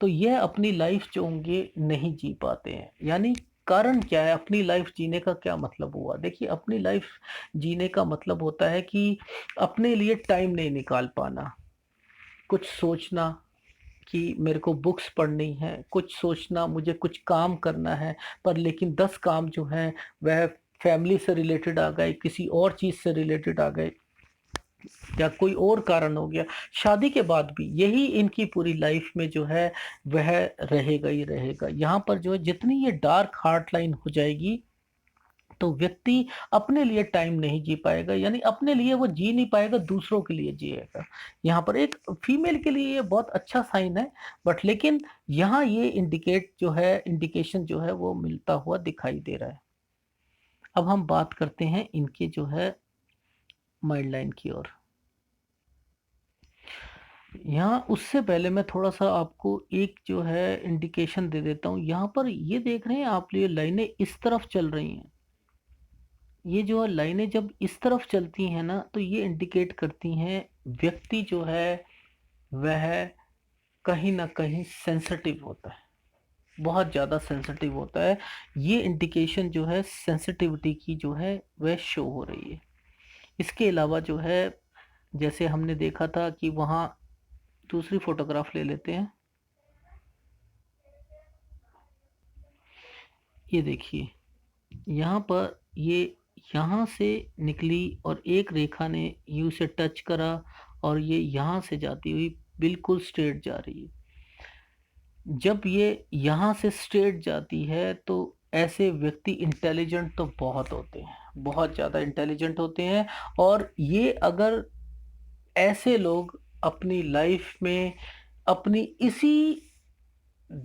तो यह अपनी लाइफ जो होंगे नहीं जी पाते हैं। यानी कारण क्या है? अपनी लाइफ जीने का क्या मतलब हुआ? देखिए, अपनी लाइफ जीने का मतलब होता है कि अपने लिए टाइम नहीं निकाल पाना, कुछ सोचना कि मेरे को बुक्स पढ़नी है, कुछ सोचना मुझे कुछ काम करना है, पर लेकिन 10 काम जो हैं वह फैमिली से रिलेटेड आ गए, किसी और चीज़ से रिलेटेड आ गए। या कोई और कारण हो गया, शादी के बाद भी यही इनकी पूरी लाइफ में जो है वह रहेगा ही रहेगा। यहाँ पर जो है जितनी ये डार्क हार्ट लाइन हो जाएगी, तो व्यक्ति अपने लिए टाइम नहीं जी पाएगा, यानी अपने लिए वो जी नहीं पाएगा, दूसरों के लिए जिएगा। यहाँ पर एक फीमेल के लिए ये बहुत अच्छा साइन है, बट लेकिन यहाँ ये इंडिकेशन जो है वो मिलता हुआ दिखाई दे रहा है। अब हम बात करते हैं इनके जो है माइंड लाइन की ओर। यहाँ उससे पहले मैं थोड़ा-सा आपको एक जो है इंडिकेशन दे देता हूँ। यहाँ पर ये देख रहे हैं आप, ये लाइनें इस तरफ चल रही हैं। ये जो है लाइनें जब इस तरफ चलती हैं ना, तो ये इंडिकेट करती हैं व्यक्ति जो है वह कहीं न कहीं सेंसिटिव होता है, बहुत ज़्यादा सेंसिटिव होता है। ये इंडिकेशन जो है सेंसिटिविटी की जो है वह शो हो रही है। इसके अलावा जो है जैसे हमने देखा था कि वहाँ दूसरी फ़ोटोग्राफ ले लेते हैं। ये देखिए, यहाँ पर ये यहाँ से निकली और एक रेखा ने यू से टच करा और ये यहाँ से जाती हुई बिल्कुल स्ट्रेट जा रही है। जब ये यहाँ से स्ट्रेट जाती है तो ऐसे व्यक्ति इंटेलिजेंट तो बहुत होते हैं, बहुत ज़्यादा इंटेलिजेंट होते हैं। और ये अगर ऐसे लोग अपनी लाइफ में अपनी इसी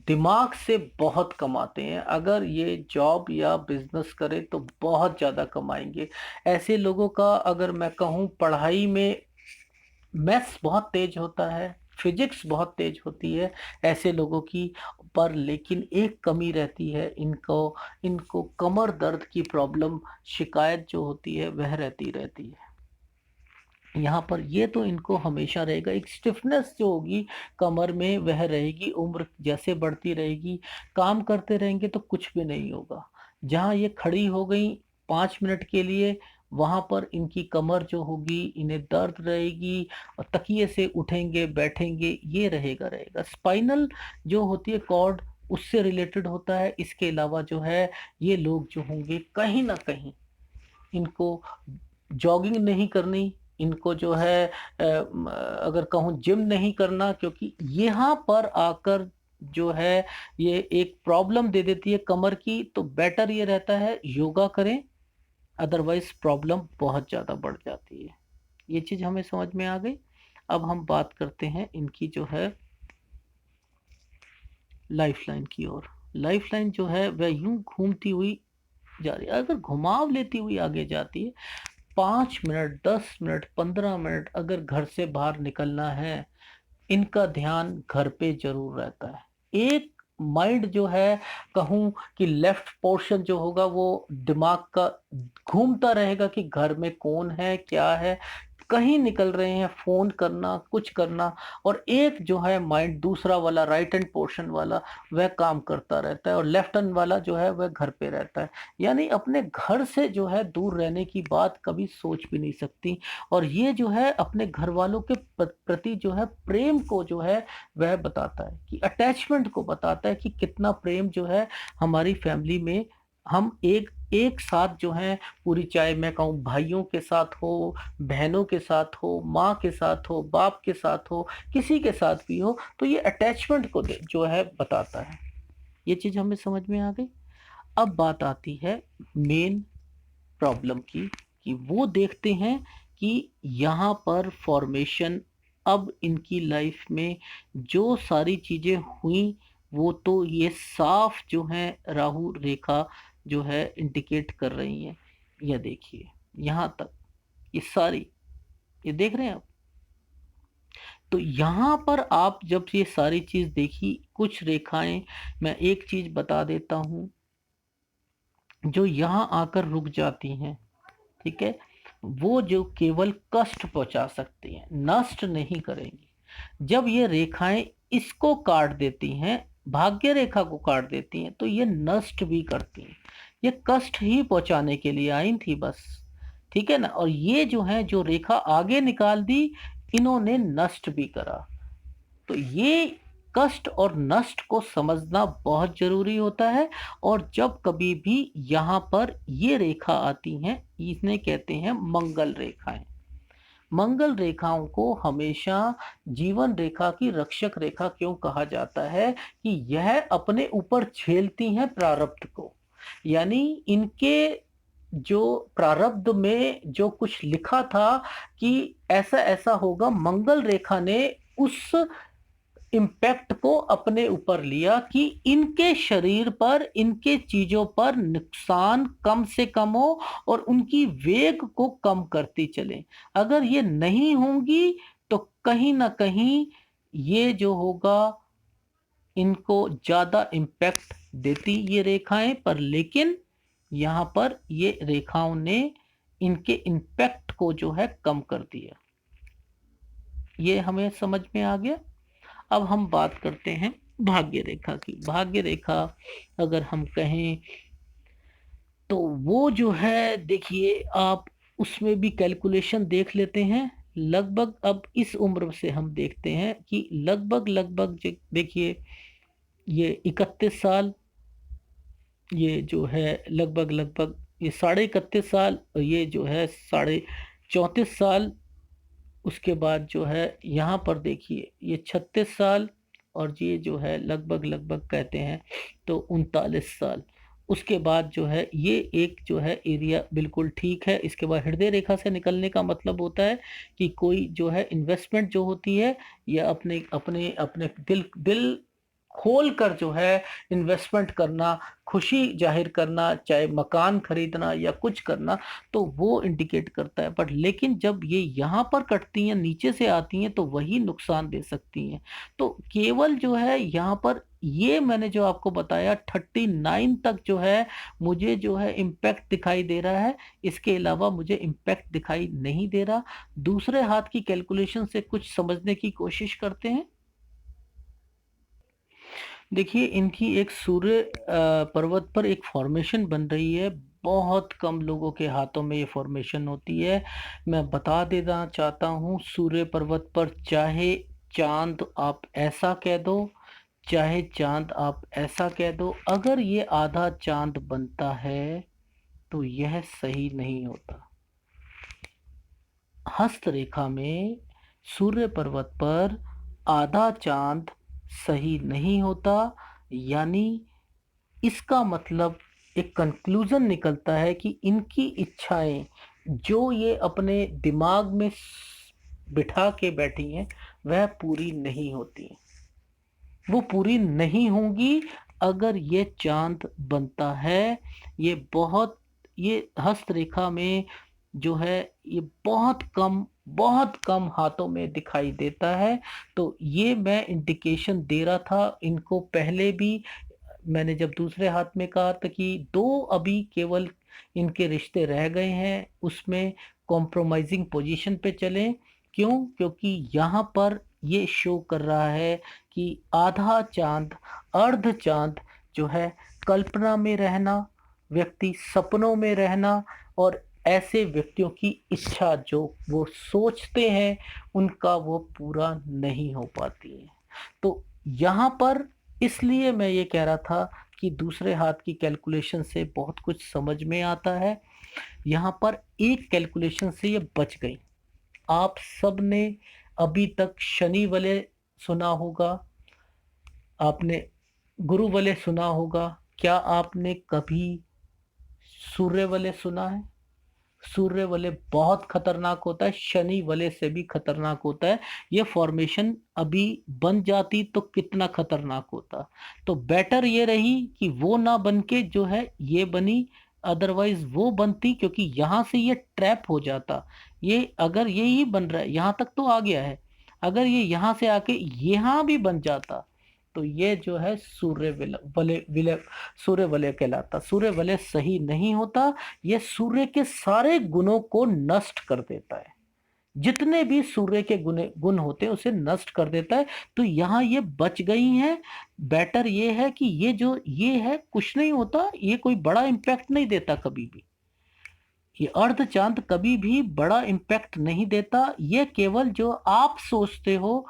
दिमाग से बहुत कमाते हैं। अगर ये जॉब या बिज़नेस करें तो बहुत ज़्यादा कमाएँगे। ऐसे लोगों का अगर मैं कहूँ पढ़ाई में मैथ्स बहुत तेज़ होता है, फिज़िक्स बहुत तेज़ होती है ऐसे लोगों की, पर लेकिन एक कमी रहती है, इनको इनको कमर दर्द की प्रॉब्लम शिकायत जो होती है वह रहती है। यहाँ पर ये तो इनको हमेशा रहेगा, एक स्टिफनेस जो होगी कमर में वह रहेगी, उम्र जैसे बढ़ती रहेगी, काम करते रहेंगे तो कुछ भी नहीं होगा। जहाँ ये खड़ी हो गई 5 मिनट के लिए, वहाँ पर इनकी कमर जो होगी इन्हें दर्द रहेगी और तकिए से उठेंगे, बैठेंगे, ये रहेगा। स्पाइनल जो होती है कॉर्ड, उससे रिलेटेड होता है। इसके अलावा जो है ये लोग जो होंगे कहीं न कहीं इनको जॉगिंग नहीं करनी, इनको जो है अगर कहूँ जिम नहीं करना, क्योंकि यहाँ पर आकर जो है ये एक प्रॉब्लम दे देती है कमर की, तो बेटर ये रहता है योगा करें, अदरवाइज़ प्रॉब्लम बहुत ज़्यादा बढ़ जाती है। ये चीज़ हमें समझ में आ गई। अब हम बात करते हैं इनकी जो है लाइफ़लाइन की ओर। लाइफ़लाइन जो है वह यूँ घूमती हुई जा रही है, अगर घुमाव लेती हुई आगे जाती है। 5 मिनट, 10 मिनट, 15 मिनट अगर घर से बाहर निकलना है, इनका ध्यान घर पे ज़रूर रहता है। एक माइंड जो है कहूँ कि लेफ्ट पोर्शन जो होगा वो दिमाग का घूमता रहेगा कि घर में कौन है, क्या है, कहीं निकल रहे हैं, फ़ोन करना, कुछ करना। और एक जो है माइंड दूसरा वाला राइट हैंड पोर्शन वाला वह काम करता रहता है और लेफ्ट हैंड वाला जो है वह घर पे रहता है। यानी अपने घर से जो है दूर रहने की बात कभी सोच भी नहीं सकती। और ये जो है अपने घरवालों के प्रति जो है प्रेम को जो है वह बताता है, कि अटैचमेंट को बताता है कि कितना प्रेम जो है हमारी फैमिली में हम एक एक साथ जो हैं पूरी, चाहे मैं कहूँ भाइयों के साथ हो, बहनों के साथ हो, माँ के साथ हो, बाप के साथ हो, किसी के साथ भी हो, तो ये अटैचमेंट को जो है बताता है। ये चीज़ हमें समझ में आ गई। अब बात आती है मेन प्रॉब्लम की, कि वो देखते हैं कि यहाँ पर फॉर्मेशन अब इनकी लाइफ में जो सारी चीज़ें हुई वो तो ये साफ जो है राहु रेखा जो है इंडिकेट कर रही हैं। यह देखिए यहाँ तक, ये सारी, ये देख रहे हैं आप। तो यहाँ पर आप जब ये सारी चीज देखी, कुछ रेखाएं, मैं एक चीज बता देता हूं, जो यहाँ आकर रुक जाती हैं, ठीक है, वो जो केवल कष्ट पहुंचा सकती हैं, नष्ट नहीं करेंगी। जब ये रेखाएं इसको काट देती हैं, भाग्य रेखा को काट देती हैं, तो ये नष्ट भी करती हैं। ये कष्ट ही पहुंचाने के लिए आई थी बस, ठीक है ना। और ये जो है, जो रेखा आगे निकाल दी, इन्होंने नष्ट भी करा। तो ये कष्ट और नष्ट को समझना बहुत जरूरी होता है। और जब कभी भी यहाँ पर ये रेखा आती हैं, इन्हें कहते हैं मंगल रेखाएं। मंगल रेखाओं को हमेशा जीवन रेखा की रक्षक रेखा क्यों कहा जाता है? कि यह अपने ऊपर झेलती हैं प्रारब्ध को। यानी इनके जो प्रारब्ध में जो कुछ लिखा था कि ऐसा ऐसा होगा, मंगल रेखा ने उस इम्पैक्ट को अपने ऊपर लिया कि इनके शरीर पर, इनके चीजों पर नुकसान कम से कम हो और उनकी वेग को कम करती चले। अगर ये नहीं होंगी तो कहीं ना कहीं ये जो होगा, इनको ज्यादा इम्पैक्ट देती ये रेखाएं पर, लेकिन यहां पर ये रेखाओं ने इनके इम्पैक्ट को जो है कम कर दिया। ये हमें समझ में आ गया। अब हम बात करते हैं भाग्य रेखा की। भाग्य रेखा अगर हम कहें तो वो जो है, देखिए आप, उसमें भी कैलकुलेशन देख लेते हैं। लगभग अब इस उम्र से हम देखते हैं कि लगभग लगभग देखिए, ये 31 साल, ये जो है लगभग लगभग ये 31.5 साल, और ये जो है 34.5 साल। उसके बाद जो है यहाँ पर देखिए ये 36 साल, और ये जो है लगभग लगभग कहते हैं तो 39 साल। उसके बाद जो है ये एक जो है एरिया बिल्कुल ठीक है। इसके बाद हृदय रेखा से निकलने का मतलब होता है कि कोई जो है इन्वेस्टमेंट जो होती है, या अपने अपने अपने दिल दिल खोल कर जो है इन्वेस्टमेंट करना, खुशी जाहिर करना, चाहे मकान खरीदना या कुछ करना, तो वो इंडिकेट करता है। बट लेकिन जब ये यहाँ पर कटती हैं, नीचे से आती हैं, तो वही नुकसान दे सकती हैं। तो केवल जो है यहाँ पर ये मैंने जो आपको बताया 39 तक जो है मुझे जो है इम्पैक्ट दिखाई दे रहा है। इसके अलावा मुझे इम्पैक्ट दिखाई नहीं दे रहा। दूसरे हाथ की कैलकुलेशन से कुछ समझने की कोशिश करते हैं। देखिए इनकी एक सूर्य पर्वत पर एक फॉर्मेशन बन रही है। बहुत कम लोगों के हाथों में ये फॉर्मेशन होती है। मैं बता देना चाहता हूँ, सूर्य पर्वत पर चाहे चांद आप ऐसा कह दो, चाहे चांद आप ऐसा कह दो, अगर ये आधा चांद बनता है तो यह सही नहीं होता। हस्त रेखा में सूर्य पर्वत पर आधा चांद सही नहीं होता। यानी इसका मतलब एक कंक्लूजन निकलता है कि इनकी इच्छाएं जो ये अपने दिमाग में बिठा के बैठी हैं, वह पूरी नहीं होती। वो पूरी नहीं होंगी अगर ये चांद बनता है। ये बहुत, ये हस्त रेखा में जो है ये बहुत कम हाथों में दिखाई देता है। तो ये मैं इंडिकेशन दे रहा था इनको पहले भी। मैंने जब दूसरे हाथ में कहा था कि दो अभी केवल इनके रिश्ते रह गए हैं, उसमें कॉम्प्रोमाइजिंग पोजीशन पे चलें। क्यों? क्योंकि यहाँ पर ये शो कर रहा है कि आधा चांद, अर्ध चांद जो है, कल्पना में रहना, व्यक्ति सपनों में रहना, और ऐसे व्यक्तियों की इच्छा जो वो सोचते हैं उनका वो पूरा नहीं हो पाती है। तो यहाँ पर इसलिए मैं ये कह रहा था कि दूसरे हाथ की कैलकुलेशन से बहुत कुछ समझ में आता है। यहाँ पर एक कैलकुलेशन से ये बच गई। आप सब ने अभी तक शनि वलय सुना होगा, आपने गुरु वलय सुना होगा। क्या आपने कभी सूर्य वलय सुना है? सूर्य वलय बहुत खतरनाक होता है, शनि वलय से भी खतरनाक होता है। ये फॉर्मेशन अभी बन जाती तो कितना खतरनाक होता। तो बेटर ये रही कि वो ना बन के जो है ये बनी, अदरवाइज वो बनती, क्योंकि यहाँ से ये ट्रैप हो जाता। ये अगर ये ही बन रहा है, यहाँ तक तो आ गया है, अगर ये यहाँ से आके यहाँ भी बन जाता तो ये जो है सूर्य वलय सूर्य वलय कहलाता। सूर्य वलय सही नहीं होता, ये सूर्य के सारे गुणों को नष्ट कर देता है। जितने भी सूर्य के गुण होते हैं उसे नष्ट कर देता है। तो यहाँ ये बच गई हैं। बेटर ये है कि ये जो ये है कुछ नहीं होता, ये कोई बड़ा इम्पैक्ट नहीं देता कभी भी। ये अर्ध चांद कभी भी बड़ा इम्पैक्ट नहीं देता। ये केवल जो आप सोचते हो,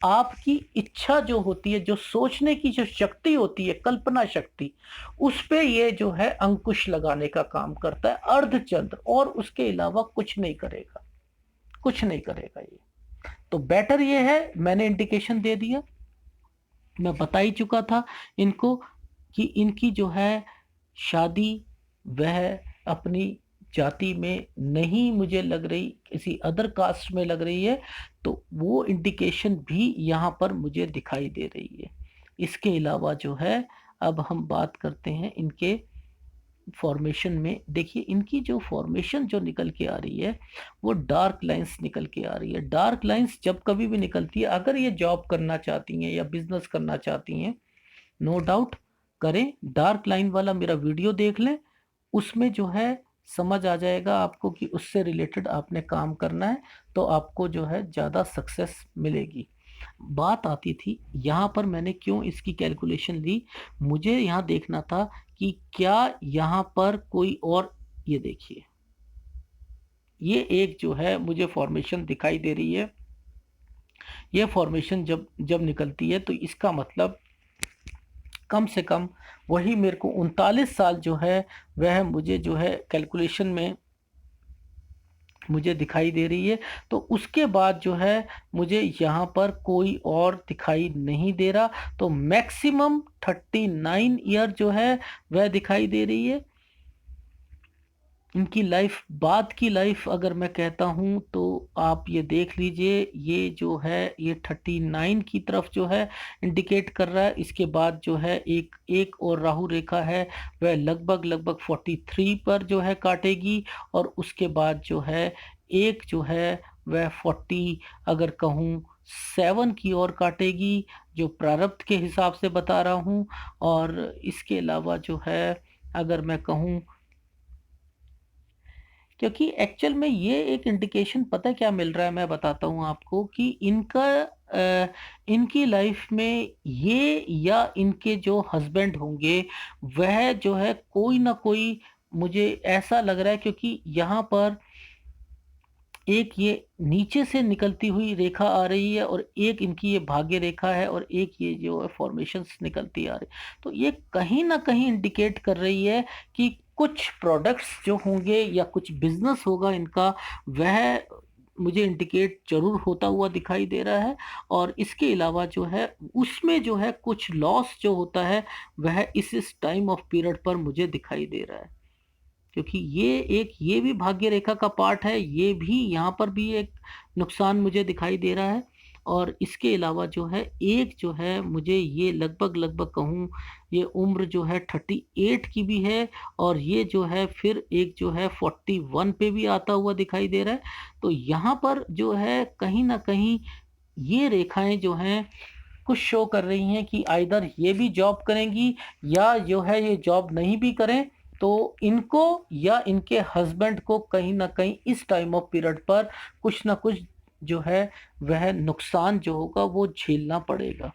आपकी इच्छा जो होती है, जो सोचने की जो शक्ति होती है, कल्पना शक्ति, उस पे ये जो है अंकुश लगाने का काम करता है अर्धचंद्र, और उसके अलावा कुछ नहीं करेगा, कुछ नहीं करेगा ये। तो बेटर ये है, मैंने इंडिकेशन दे दिया, मैं बता ही चुका था इनको कि इनकी जो है शादी वह अपनी जाति में नहीं मुझे लग रही, किसी अदर कास्ट में लग रही है। तो वो इंडिकेशन भी यहाँ पर मुझे दिखाई दे रही है। इसके अलावा जो है, अब हम बात करते हैं इनके फॉर्मेशन में। देखिए इनकी जो फॉर्मेशन जो निकल के आ रही है वो डार्क लाइंस निकल के आ रही है। डार्क लाइंस जब कभी भी निकलती है, अगर ये जॉब करना चाहती हैं या बिजनेस करना चाहती हैं, नो डाउट करें, डार्क लाइन वाला मेरा वीडियो देख लें, उसमें जो है समझ आ जाएगा आपको कि उससे रिलेटेड आपने काम करना है तो आपको जो है ज़्यादा सक्सेस मिलेगी। बात आती थी यहाँ पर, मैंने क्यों इसकी कैलकुलेशन ली, मुझे यहाँ देखना था कि क्या यहाँ पर कोई और, ये देखिए ये एक जो है मुझे फॉर्मेशन दिखाई दे रही है। ये फॉर्मेशन जब जब निकलती है तो इसका मतलब कम से कम वही मेरे को 39 साल जो है वह मुझे जो है कैलकुलेशन में मुझे दिखाई दे रही है। तो उसके बाद जो है मुझे यहाँ पर कोई और दिखाई नहीं दे रहा। तो मैक्सिमम 39 ईयर जो है वह दिखाई दे रही है। इनकी लाइफ, बाद की लाइफ अगर मैं कहता हूँ तो आप ये देख लीजिए, ये जो है ये 39 की तरफ जो है इंडिकेट कर रहा है। इसके बाद जो है एक और राहु रेखा है, वह लगभग लगभग 43 पर जो है काटेगी, और उसके बाद जो है एक जो है वह 40 अगर कहूँ 7 की ओर काटेगी, जो प्रारब्ध के हिसाब से बता रहा हूँ। और इसके अलावा जो है अगर मैं कहूँ, क्योंकि एक्चुअल में ये एक इंडिकेशन पता है क्या मिल रहा है, मैं बताता हूँ आपको कि इनकी लाइफ में ये या इनके जो हस्बैंड होंगे वह जो है कोई ना कोई, मुझे ऐसा लग रहा है, क्योंकि यहाँ पर एक ये नीचे से निकलती हुई रेखा आ रही है और एक इनकी ये भाग्य रेखा है और एक ये जो है फॉर्मेशंस निकलती आ रही। तो ये कहीं ना कहीं इंडिकेट कर रही है कि कुछ प्रोडक्ट्स जो होंगे या कुछ बिजनेस होगा इनका, वह मुझे इंडिकेट जरूर होता हुआ दिखाई दे रहा है। और इसके अलावा जो है उसमें जो है कुछ लॉस जो होता है वह इस टाइम ऑफ पीरियड पर मुझे दिखाई दे रहा है, क्योंकि ये भी भाग्य रेखा का पार्ट है, ये भी यहाँ पर भी एक नुकसान मुझे दिखाई दे रहा है। और इसके अलावा जो है एक जो है मुझे ये लगभग लगभग कहूँ, ये उम्र जो है 38 की भी है, और ये जो है फिर एक जो है 41 पे भी आता हुआ दिखाई दे रहा है। तो यहाँ पर जो है कहीं ना कहीं ये रेखाएं जो हैं कुछ शो कर रही हैं कि आइदर ये भी जॉब करेंगी या जो है ये जॉब नहीं भी करें, तो इनको या इनके हस्बैंड को कहीं ना कहीं इस टाइम ऑफ पीरियड पर कुछ ना कुछ जो है वह नुकसान जो होगा वो झेलना पड़ेगा।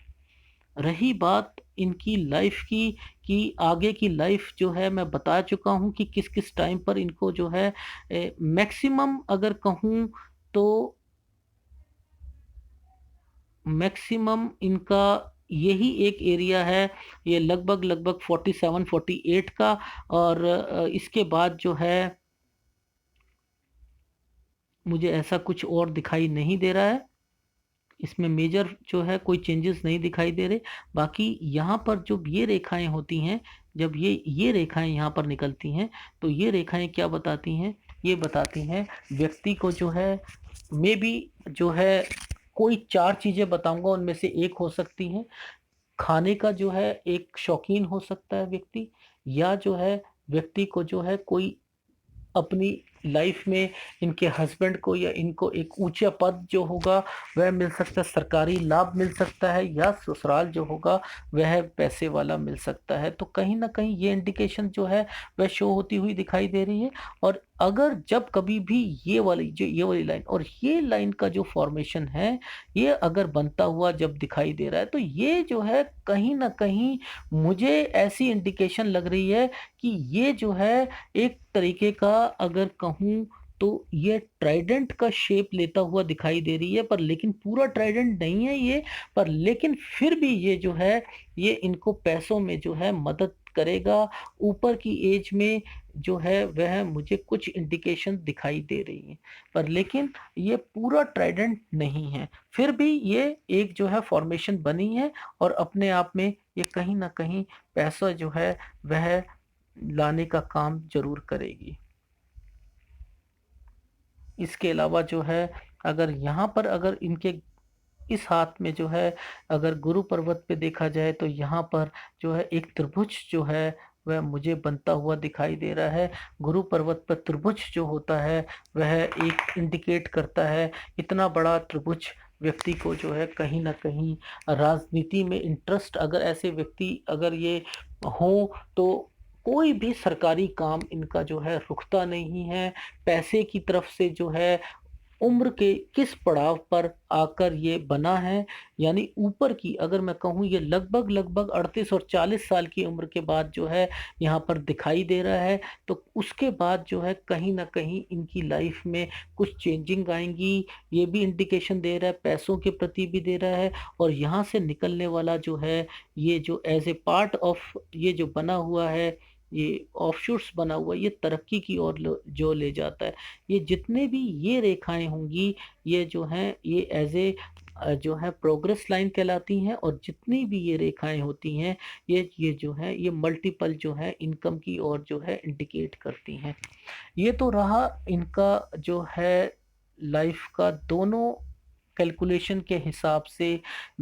रही बात इनकी लाइफ की, कि आगे की लाइफ जो है मैं बता चुका हूँ कि किस किस टाइम पर इनको जो है मैक्सिमम अगर कहूँ तो मैक्सिमम इनका यही एक एरिया है, ये लगभग लगभग 47 48 का। और इसके बाद जो है मुझे ऐसा कुछ और दिखाई नहीं दे रहा है, इसमें मेजर जो है कोई चेंजेस नहीं दिखाई दे रहे। बाकी यहाँ पर जो ये रेखाएं होती हैं, जब ये रेखाएं यहाँ पर निकलती हैं तो ये रेखाएं क्या बताती हैं ये बताती हैं व्यक्ति को जो है मे बी जो है कोई 4 चीज़ें बताऊँगा उनमें से एक हो सकती हैं। खाने का जो है एक शौकीन हो सकता है व्यक्ति, या जो है व्यक्ति को जो है कोई अपनी लाइफ में इनके हस्बैंड को या इनको एक ऊंचा पद जो होगा वह मिल सकता है, सरकारी लाभ मिल सकता है, या ससुराल जो होगा वह पैसे वाला मिल सकता है। तो कहीं ना कहीं ये इंडिकेशन जो है वह शो होती हुई दिखाई दे रही है। और अगर जब कभी भी ये वाली लाइन और ये लाइन का जो फॉर्मेशन है ये अगर बनता हुआ जब दिखाई दे रहा है, तो ये जो है कहीं ना कहीं मुझे ऐसी इंडिकेशन लग रही है कि ये जो है एक तरीके का, अगर कहूँ तो ये ट्राइडेंट का शेप लेता हुआ दिखाई दे रही है, पर लेकिन पूरा ट्राइडेंट नहीं है ये। पर लेकिन फिर भी ये जो है ये इनको पैसों में जो है मदद करेगा। ऊपर की एज में जो है वह मुझे कुछ इंडिकेशन दिखाई दे रही है, पर लेकिन ये पूरा ट्राइडेंट नहीं है। फिर भी ये एक जो है फॉर्मेशन बनी है और अपने आप में ये कहीं ना कहीं पैसा जो है वह लाने का काम ज़रूर करेगी। इसके अलावा जो है अगर यहाँ पर अगर इनके इस हाथ में जो है अगर गुरु पर्वत पे देखा जाए तो यहाँ पर जो है एक त्रिभुज जो है वह मुझे बनता हुआ दिखाई दे रहा है। गुरु पर्वत पर त्रिभुज जो होता है वह एक इंडिकेट करता है इतना बड़ा त्रिभुज व्यक्ति को जो है कहीं ना कहीं राजनीति में इंटरेस्ट, अगर ऐसे व्यक्ति अगर ये हो तो कोई भी सरकारी काम इनका जो है रुकता नहीं है। पैसे की तरफ से जो है उम्र के किस पड़ाव पर आकर ये बना है, यानी ऊपर की अगर मैं कहूँ ये लगभग 38 और 40 साल की उम्र के बाद जो है यहाँ पर दिखाई दे रहा है। तो उसके बाद जो है कहीं न कहीं इनकी लाइफ में कुछ चेंजिंग आएँगी, ये भी इंडिकेशन दे रहा है, पैसों के प्रति भी दे रहा है। और यहाँ से निकलने वाला जो है ये जो एज़ ए पार्ट ऑफ ये जो बना हुआ है, ये ऑफशूट्स बना हुआ है, ये तरक्की की ओर जो ले जाता है। ये जितने भी ये रेखाएँ होंगी, ये जो हैं ये एज़ ए जो है प्रोग्रेस लाइन कहलाती हैं। और जितनी भी ये रेखाएँ होती हैं, ये जो है ये मल्टीपल जो है इनकम की ओर जो है इंडिकेट करती हैं। ये तो रहा इनका जो है लाइफ का दोनों कैलकुलेशन के हिसाब से।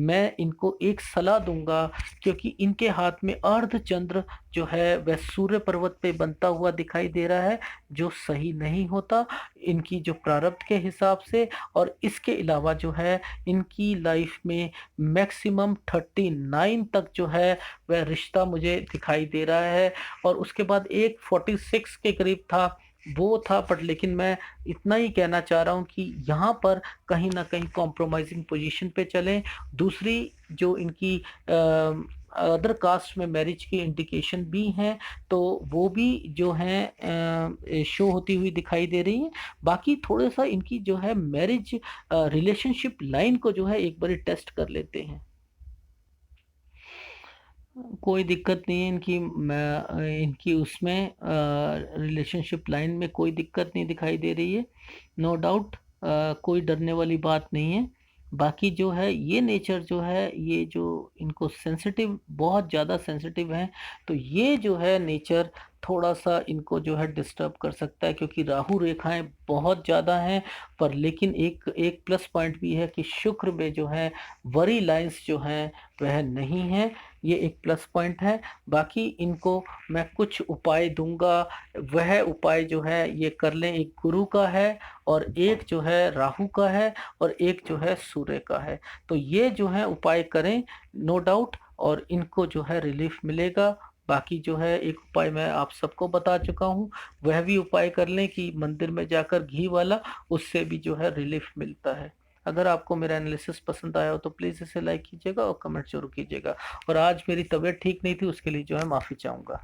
मैं इनको एक सलाह दूंगा क्योंकि इनके हाथ में अर्धचंद्र जो है वह सूर्य पर्वत पे बनता हुआ दिखाई दे रहा है, जो सही नहीं होता इनकी जो प्रारब्ध के हिसाब से। और इसके अलावा जो है इनकी लाइफ में मैक्सिमम 39 तक जो है वह रिश्ता मुझे दिखाई दे रहा है। और उसके बाद एक 46 के करीब था, वो था। बट लेकिन मैं इतना ही कहना चाह रहा हूँ कि यहाँ पर कहीं न कहीं कॉम्प्रोमाइज़िंग पोज़ीशन पे चलें। दूसरी जो इनकी अदर कास्ट में मैरिज की इंडिकेशन भी हैं, तो वो भी जो हैं शो होती हुई दिखाई दे रही हैं। बाकी थोड़ा-सा इनकी जो है मैरिज रिलेशनशिप लाइन को जो है एक बारी टेस्ट कर लेते हैं। कोई दिक्कत नहीं है इनकी, इनकी उसमें रिलेशनशिप लाइन में कोई दिक्कत नहीं दिखाई दे रही है। नो डाउट कोई डरने वाली बात नहीं है। बाकी जो है ये नेचर जो है ये जो इनको सेंसिटिव बहुत ज़्यादा सेंसिटिव हैं, तो ये जो है नेचर थोड़ा-सा इनको जो है डिस्टर्ब कर सकता है क्योंकि राहु रेखाएँ बहुत ज़्यादा हैं। पर लेकिन एक एक प्लस पॉइंट भी है कि शुक्र में जो है वरी लाइन्स जो हैं वह नहीं हैं। ये एक प्लस पॉइंट है। बाकी इनको मैं कुछ उपाय दूँगा, वह उपाय जो है ये कर लें। एक गुरु का है और एक जो है राहु का है और एक जो है सूर्य का है। तो ये जो है उपाय करें नो डाउट, और इनको जो है रिलीफ मिलेगा। बाकी जो है एक उपाय मैं आप सबको बता चुका हूँ, वह भी उपाय कर लें कि मंदिर में जाकर घी वाला, उससे भी जो है रिलीफ मिलता है। अगर आपको मेरा एनालिसिस पसंद आया हो तो प्लीज़ इसे लाइक कीजिएगा और कमेंट ज़रूर कीजिएगा। और आज मेरी तबीयत ठीक नहीं थी उसके लिए जो है माफ़ी चाहूँगा।